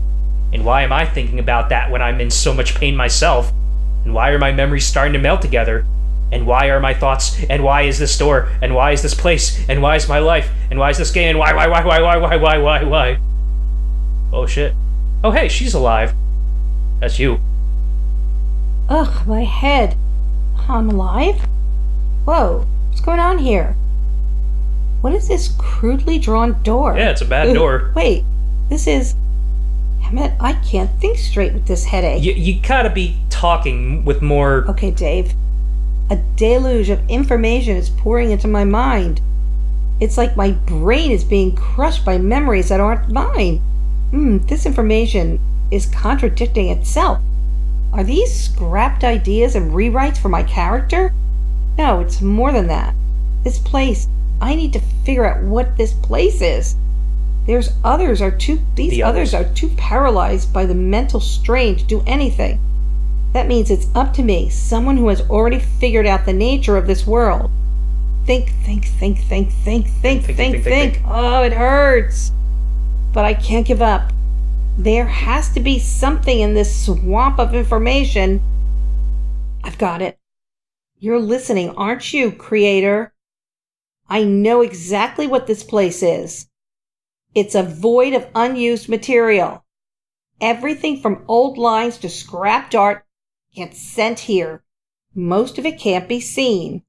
And why am I thinking about that when I'm in so much pain myself? And why are my memories starting to melt together? And why are my thoughts? And why is this door? And why is this place? And why is my life? And why is this game? And why? Oh shit. Oh hey, she's alive. That's you. Ugh, my head. I'm alive? Whoa, what's going on here? What is this crudely drawn door? Yeah, it's a bad door. Wait, this is... Damn, I can't think straight with this headache. You gotta be talking with more... Okay, Dave. A deluge of information is pouring into my mind. It's like my brain is being crushed by memories that aren't mine. This information is contradicting itself. Are these scrapped ideas and rewrites for my character? No, it's more than that. This place, I need to figure out what this place is. These others are too paralyzed by the mental strain to do anything. That means it's up to me, someone who has already figured out the nature of this world. Think. Oh, it hurts. But I can't give up. There has to be something in this swamp of information. I've got it. You're listening, aren't you, creator? I know exactly what this place is. It's a void of unused material. Everything from old lines to scrapped art gets sent here. Most of it can't be seen.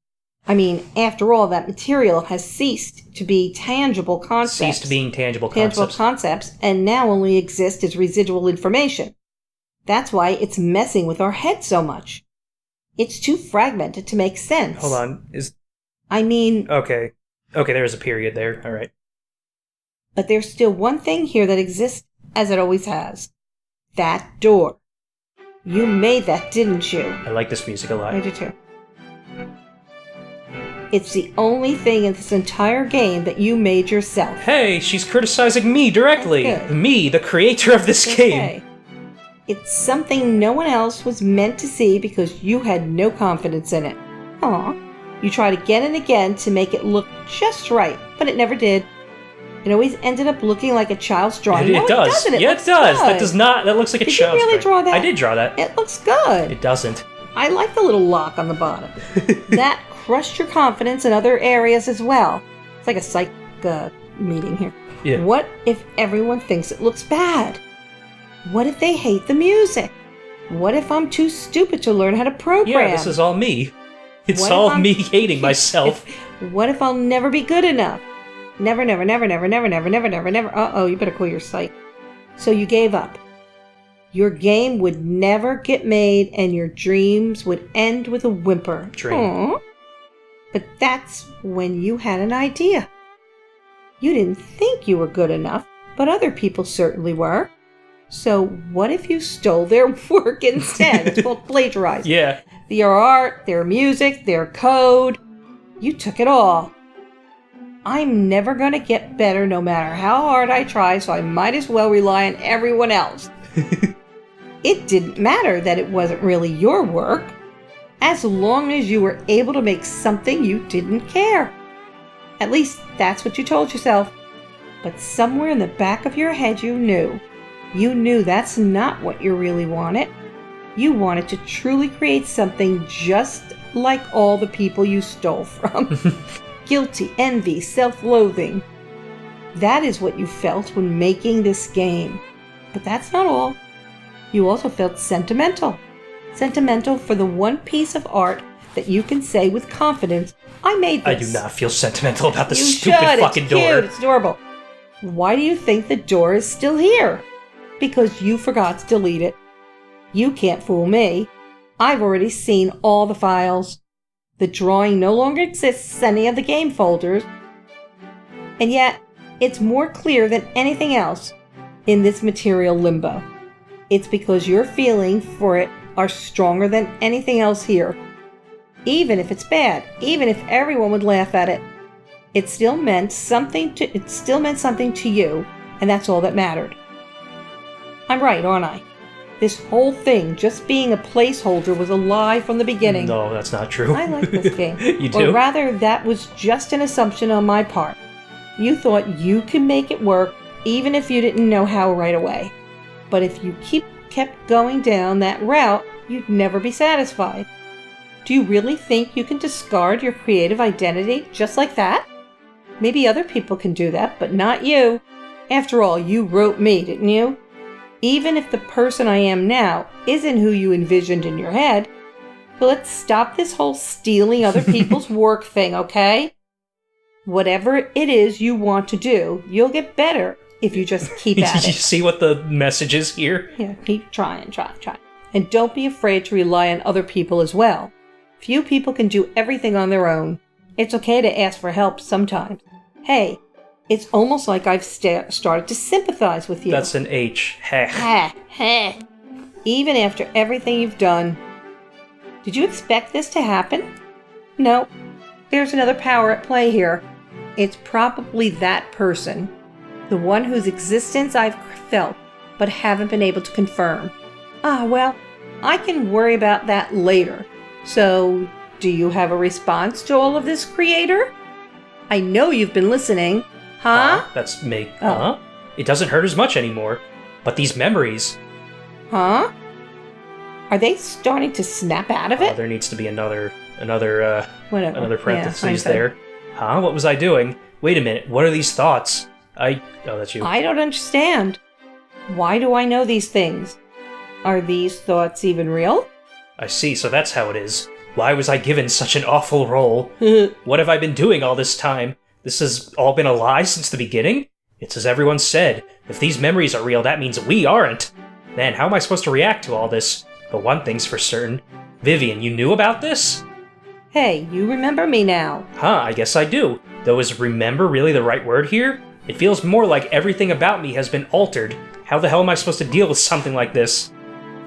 I mean, after all, that material has ceased to be tangible concepts. Ceased being tangible concepts. And now only exist as residual information. That's why it's messing with our head so much. It's too fragmented to make sense. Hold on. Okay, there's a period there. All right. But there's still one thing here that exists as it always has. That door. You made that, didn't you? I like this music a lot. I do too. It's the only thing in this entire game that you made yourself. Hey, she's criticizing me directly. Me, the creator of this game. It's something no one else was meant to see because you had no confidence in it. Aw. You tried again and again to make it look just right, but it never did. It always ended up looking like a child's drawing. It does. It does. That does not. That looks like a child's drawing. Did you really draw that? I did draw that. It looks good. It doesn't. I like the little lock on the bottom. That crushed your confidence in other areas as well. It's like a psych meeting here. Yeah. What if everyone thinks it looks bad? What if they hate the music? What if I'm too stupid to learn how to program? Yeah, this is all me. It's all me hating myself. What if I'll never be good enough? Never. Uh-oh, you better cool your sight. So you gave up. Your game would never get made and your dreams would end with a whimper. Dream. Aww. But that's when you had an idea. You didn't think you were good enough, but other people certainly were. So what if you stole their work instead? It's called plagiarizing. Yeah. Their art, their music, their code. You took it all. I'm never going to get better no matter how hard I try, so I might as well rely on everyone else. It didn't matter that it wasn't really your work. as long as you were able to make something you didn't care. At least that's what you told yourself. But somewhere in the back of your head you knew that's not what you really wanted. You wanted to truly create something just like all the people you stole from. Guilty, envy, self-loathing. That is what you felt when making this game. But that's not all. You also felt sentimental. Sentimental for the one piece of art that you can say with confidence, I made this. I do not feel sentimental about this stupid fucking door. Cute. It's adorable. Why do you think the door is still here? Because you forgot to delete it. You can't fool me. I've already seen all the files. The drawing no longer exists in any of the game folders. And yet, it's more clear than anything else in this material limbo. It's because your feelings for it are stronger than anything else here. Even if it's bad, even if everyone would laugh at it, it still meant something to you, and that's all that mattered. I'm right, aren't I? This whole thing, just being a placeholder, was a lie from the beginning. No, that's not true. I like this game. You do? Or rather, that was just an assumption on my part. You thought you could make it work, even if you didn't know how right away. But if you kept going down that route, you'd never be satisfied. Do you really think you can discard your creative identity just like that? Maybe other people can do that, but not you. After all, you wrote me, didn't you? Even if the person I am now isn't who you envisioned in your head. So let's stop this whole stealing other people's work thing, okay? Whatever it is you want to do, you'll get better if you just keep at it. Did you see what the message is here? Yeah, keep trying. And don't be afraid to rely on other people as well. Few people can do everything on their own. It's okay to ask for help sometimes. Hey, it's almost like I've started to sympathize with you. That's an H. Heh. Heh. Even after everything you've done. Did you expect this to happen? No. There's another power at play here. It's probably that person. The one whose existence I've felt, but haven't been able to confirm. Well, I can worry about that later. So, do you have a response to all of this, creator? I know you've been listening. Huh? That's me. Oh. It doesn't hurt as much anymore. But these memories... Huh? Are they starting to snap out of it? There needs to be another Whatever. Another parentheses there. Huh? What was I doing? Wait a minute. What are these thoughts? Oh, that's you. I don't understand. Why do I know these things? Are these thoughts even real? I see, so that's how it is. Why was I given such an awful role? What have I been doing all this time? This has all been a lie since the beginning? It's as everyone said. If these memories are real, that means we aren't. Man, how am I supposed to react to all this? But one thing's for certain. Vivian, you knew about this? Hey, you remember me now. Huh, I guess I do. Though is remember really the right word here? It feels more like everything about me has been altered. How the hell am I supposed to deal with something like this?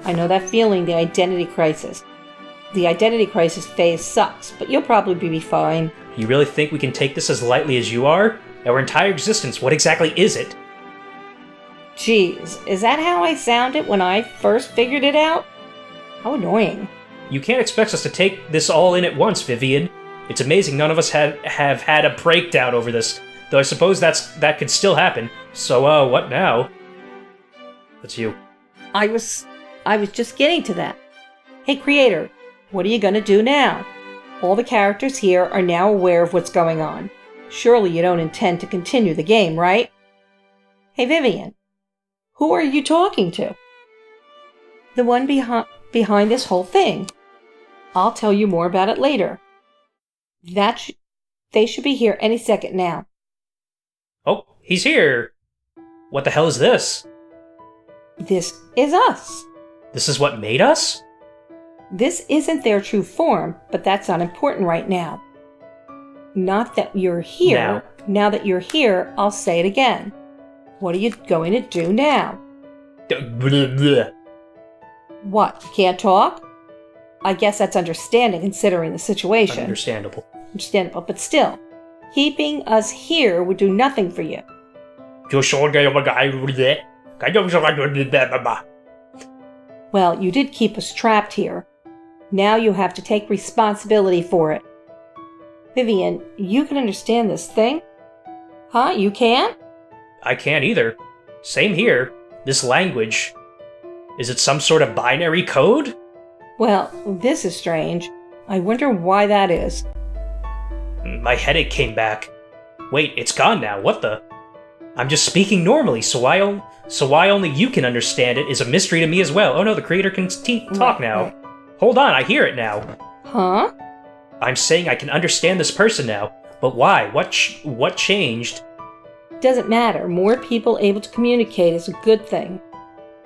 I know that feeling, the identity crisis. The identity crisis phase sucks, but you'll probably be fine. You really think we can take this as lightly as you are? Our entire existence, what exactly is it? Jeez, is that how I sounded when I first figured it out? How annoying. You can't expect us to take this all in at once, Vivian. It's amazing none of us have had a breakdown over this, though I suppose that could still happen. So, what now? That's you. I was just getting to that. Hey, creator, what are you gonna do now? All the characters here are now aware of what's going on. Surely you don't intend to continue the game, right? Hey, Vivian, who are you talking to? The one behind this whole thing. I'll tell you more about it later. They should be here any second now. Oh, he's here! What the hell is this? This is us. This is what made us? This isn't their true form, but that's not important right now. Not that you're here. Now that you're here, I'll say it again. What are you going to do now? What, you can't talk? I guess that's understanding considering the situation. Understandable, but still, keeping us here would do nothing for you. Well, you did keep us trapped here. Now you have to take responsibility for it. Vivian, you can understand this thing? Huh? You can't? I can't either. Same here. This language. Is it some sort of binary code? Well, this is strange. I wonder why that is. My headache came back. Wait, it's gone now. What the? I'm just speaking normally, so why only you can understand it is a mystery to me as well. Oh no, the creator can talk now. Hold on, I hear it now. Huh? I'm saying I can understand this person now, but why? What changed? Doesn't matter. More people able to communicate is a good thing.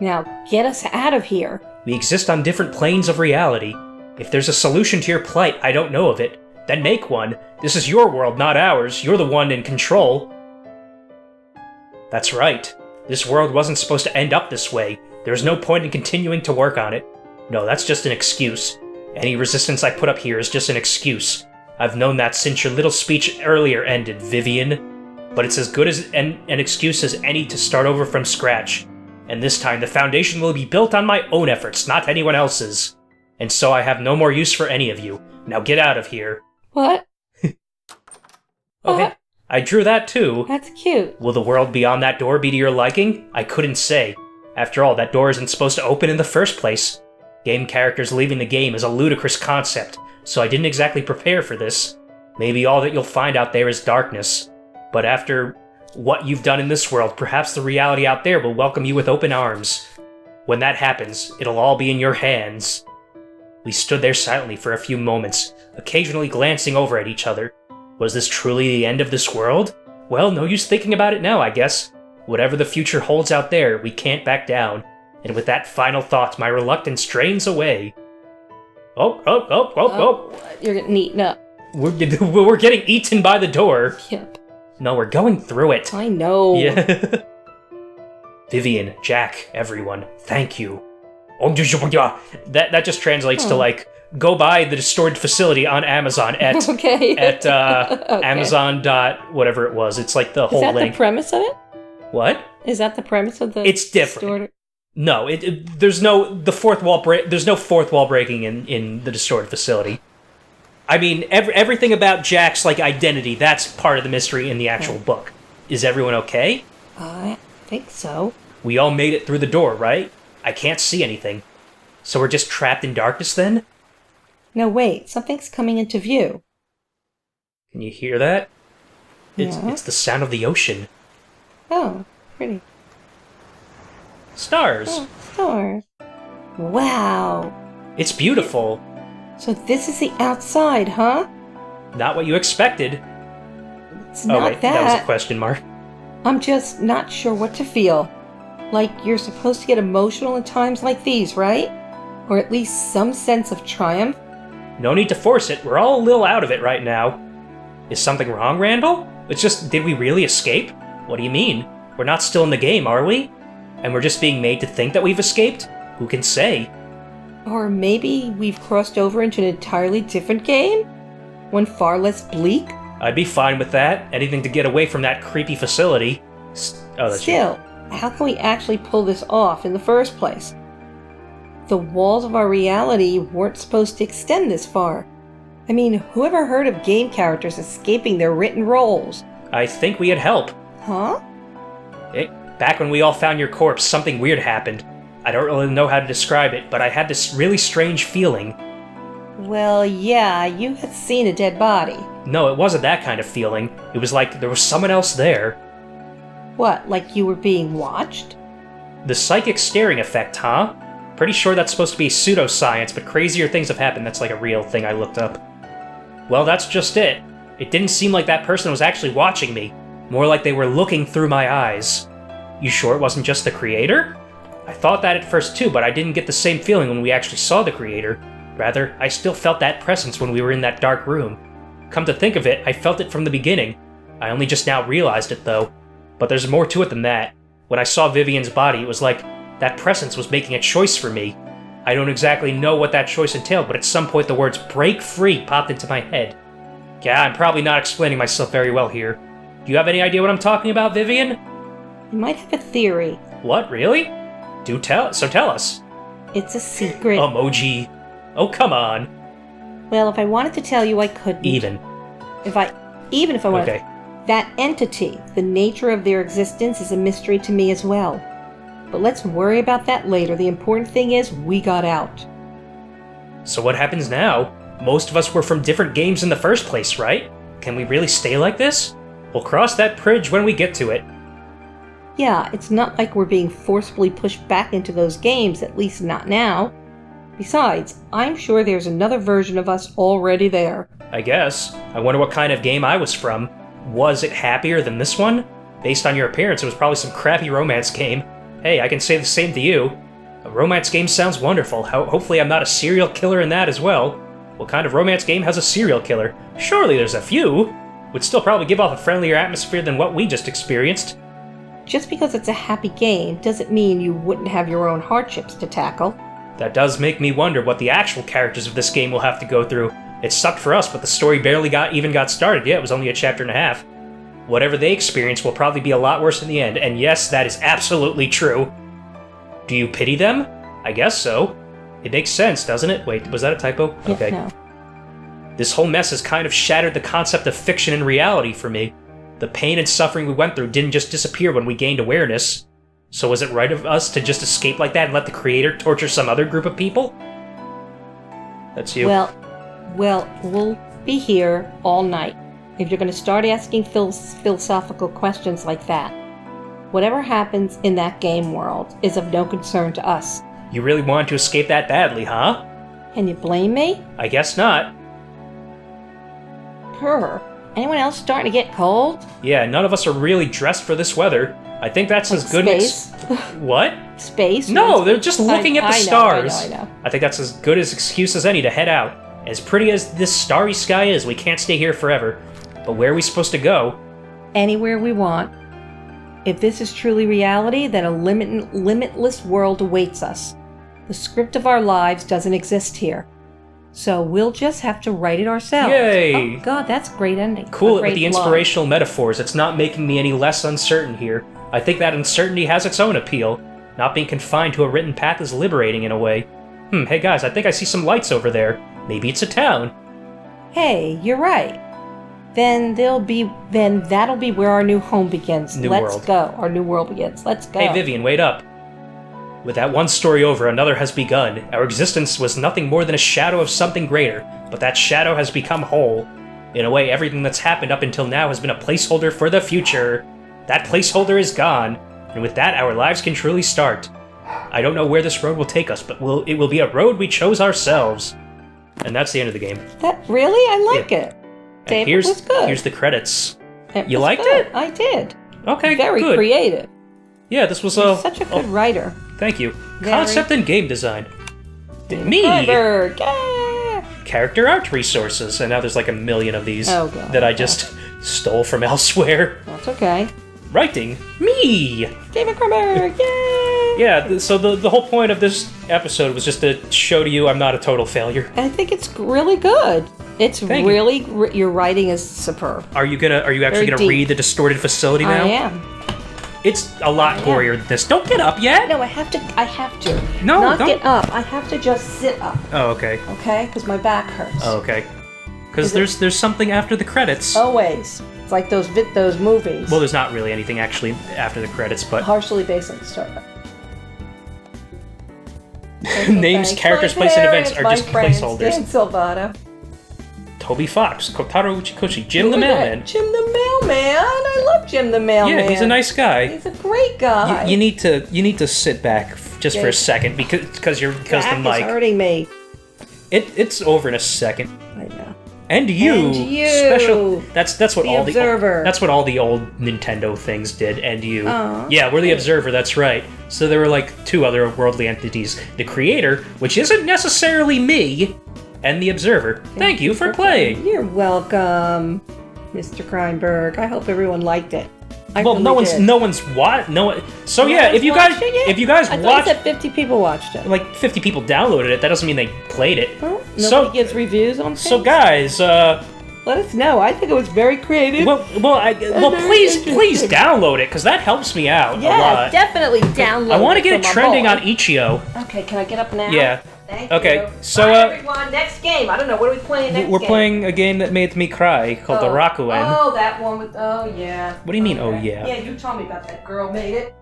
Now, get us out of here. We exist on different planes of reality. If there's a solution to your plight, I don't know of it. Then make one. This is your world, not ours. You're the one in control. That's right. This world wasn't supposed to end up this way. There's no point in continuing to work on it. No, that's just an excuse. Any resistance I put up here is just an excuse. I've known that since your little speech earlier ended, Vivian. But it's as good as an excuse as any to start over from scratch. And this time the foundation will be built on my own efforts, not anyone else's. And so I have no more use for any of you. Now get out of here. What? Okay, I drew that too. That's cute. Will the world beyond that door be to your liking? I couldn't say. After all, that door isn't supposed to open in the first place. Game characters leaving the game is a ludicrous concept, so I didn't exactly prepare for this. Maybe all that you'll find out there is darkness. But after what you've done in this world, perhaps the reality out there will welcome you with open arms. When that happens, it'll all be in your hands. We stood there silently for a few moments, occasionally glancing over at each other. Was this truly the end of this world? Well, no use thinking about it now, I guess. Whatever the future holds out there, we can't back down. And with that final thought, my reluctance drains away. Oh. You're getting eaten up. We're getting eaten by the door. Yep. No, we're going through it. I know. Yeah. Vivian, Jack, everyone, thank you. That just translates to like, go buy the Distorted Facility on Amazon at okay. Amazon dot whatever it was. It's like the whole link. Is that the premise of it? What? Is that the premise of the? It's different. No, there's no fourth wall breaking in the Distorted Facility. I mean, everything about Jack's like identity, that's part of the mystery in the actual book. Is everyone okay? I think so. We all made it through the door, right? I can't see anything. So we're just trapped in darkness then? No, wait. Something's coming into view. Can you hear that? It's the sound of the ocean. Oh, pretty. Stars. Oh, stars. Wow. It's beautiful. So this is the outside, huh? Not what you expected. It's not that was a question mark. I'm just not sure what to feel. Like you're supposed to get emotional in times like these, right? Or at least some sense of triumph? No need to force it. We're all a little out of it right now. Is something wrong, Randall? It's just, did we really escape? What do you mean? We're not still in the game, are we? And we're just being made to think that we've escaped? Who can say? Or maybe we've crossed over into an entirely different game? One far less bleak? I'd be fine with that. Anything to get away from that creepy facility. Still, how can we actually pull this off in the first place? The walls of our reality weren't supposed to extend this far. I mean, who ever heard of game characters escaping their written roles? I think we had help. Huh? Back when we all found your corpse, something weird happened. I don't really know how to describe it, but I had this really strange feeling. Well, yeah, you had seen a dead body. No, it wasn't that kind of feeling. It was like there was someone else there. What, like you were being watched? The psychic staring effect, huh? Pretty sure that's supposed to be pseudoscience, but crazier things have happened. That's like a real thing I looked up. Well, that's just it. It didn't seem like that person was actually watching me. More like they were looking through my eyes. You sure it wasn't just the creator? I thought that at first too, but I didn't get the same feeling when we actually saw the creator. Rather, I still felt that presence when we were in that dark room. Come to think of it, I felt it from the beginning. I only just now realized it, though. But there's more to it than that. When I saw Vivian's body, it was like that presence was making a choice for me. I don't exactly know what that choice entailed, but at some point the words "break free" popped into my head. Yeah, I'm probably not explaining myself very well here. Do you have any idea what I'm talking about, Vivian? You might have a theory. What, really? So tell us. It's a secret. Emoji. Oh, come on. Well, if I wanted to tell you, I couldn't. Even if I wanted. Okay. That entity, the nature of their existence, is a mystery to me as well. But let's worry about that later. The important thing is, we got out. So what happens now? Most of us were from different games in the first place, right? Can we really stay like this? We'll cross that bridge when we get to it. Yeah, it's not like we're being forcibly pushed back into those games, at least not now. Besides, I'm sure there's another version of us already there. I guess. I wonder what kind of game I was from. Was it happier than this one? Based on your appearance, it was probably some crappy romance game. Hey, I can say the same to you. A romance game sounds wonderful. Hopefully I'm not a serial killer in that as well. What kind of romance game has a serial killer? Surely there's a few. Would still probably give off a friendlier atmosphere than what we just experienced. Just because it's a happy game doesn't mean you wouldn't have your own hardships to tackle. That does make me wonder what the actual characters of this game will have to go through. It sucked for us, but the story barely got started yet. It was only a chapter and a half. Whatever they experience will probably be a lot worse in the end, and yes, that is absolutely true. Do you pity them? I guess so. It makes sense, doesn't it? Wait, was that a typo? Okay. No. This whole mess has kind of shattered the concept of fiction and reality for me. The pain and suffering we went through didn't just disappear when we gained awareness. So was it right of us to just escape like that and let the creator torture some other group of people? That's you. Well, we'll be here all night. If you're going to start asking philosophical questions like that, whatever happens in that game world is of no concern to us. You really wanted to escape that badly, huh? Can you blame me? I guess not. Anyone else starting to get cold? Yeah, none of us are really dressed for this weather. I think that's like as good space? What? Space? No, they're just looking at the stars. I know. I think that's as good as excuse as any to head out. As pretty as this starry sky is, we can't stay here forever. But where are we supposed to go? Anywhere we want. If this is truly reality, then a limitless world awaits us. The script of our lives doesn't exist here. So we'll just have to write it ourselves. Yay! Oh god, that's a great ending. Cool it with the inspirational metaphors. It's not making me any less uncertain here. I think that uncertainty has its own appeal. Not being confined to a written path is liberating in a way. Hey guys, I think I see some lights over there. Maybe it's a town. Hey, you're right. Then that'll be where our new home begins. Let's go. Our new world begins. Let's go. Hey Vivian, wait up. With that one story over, another has begun. Our existence was nothing more than a shadow of something greater, but that shadow has become whole. In a way, everything that's happened up until now has been a placeholder for the future. That placeholder is gone, and with that, our lives can truly start. I don't know where this road will take us, but it will be a road we chose ourselves. And that's the end of the game. That really? I like it. David was good. Here's the credits. You liked it? I did. Okay, Very good. creative. Yeah, this was such a good writer. Thank you. Concept and game design. Me! Freiberg. Yeah. Character art resources. And now there's like a million of these that I just stole from elsewhere. That's okay. Writing. Me! David Freiberg. Yay! Yeah, so the whole point of this episode was just to show to you I'm not a total failure. I think it's really good. It's really your writing is superb. Are you actually gonna read The Distorted Facility now? I am. It's a lot gorier than this. Don't get up yet. No, I have to. No, not don't get up. I have to just sit up. Oh, okay. Okay, because my back hurts. Oh, okay. Because there's something after the credits. Always. It's like those movies. Well, there's not really anything actually after the credits, but partially based on the story. Names, characters, place, and events are just placeholders. Dan Silvato. Toby Fox, Kotaro Uchikoshi, Jim the Mailman. Jim the Mailman. I love Jim the Mailman. Yeah, he's a nice guy. He's a great guy. You need to sit back just for a second because the mic. It's hurting me. It's over in a second. I know. And you. Special. That's what all Observer. That's what all the old Nintendo things did. And you. Aww. Yeah, we're the Observer. That's right. So there were like two other worldly entities: the Creator, which isn't necessarily me, and the Observer. Thank you for playing. You're welcome, Mr. Kreinberg. I hope everyone liked it. No one's what? So yeah, if you guys watched, I thought 50 people watched it. Like 50 people downloaded it. That doesn't mean they played it. Well, nobody gives reviews on things. So guys, let us know. I think it was very creative. Please download it because that helps me out a lot. Yeah, definitely download it. I want to get it trending on Itch.io. Okay, can I get up now? Yeah. Thank you. Okay, so bye, everyone. Next game. I don't know. What are we playing next? We're playing a game that made me cry called the Rakuen. Oh, that one with. Oh yeah. What do you mean? Okay. Oh yeah. Yeah, you told me about that girl made it.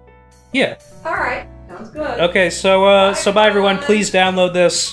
Yeah. All right. Sounds good. Okay, so bye everyone. Please download this.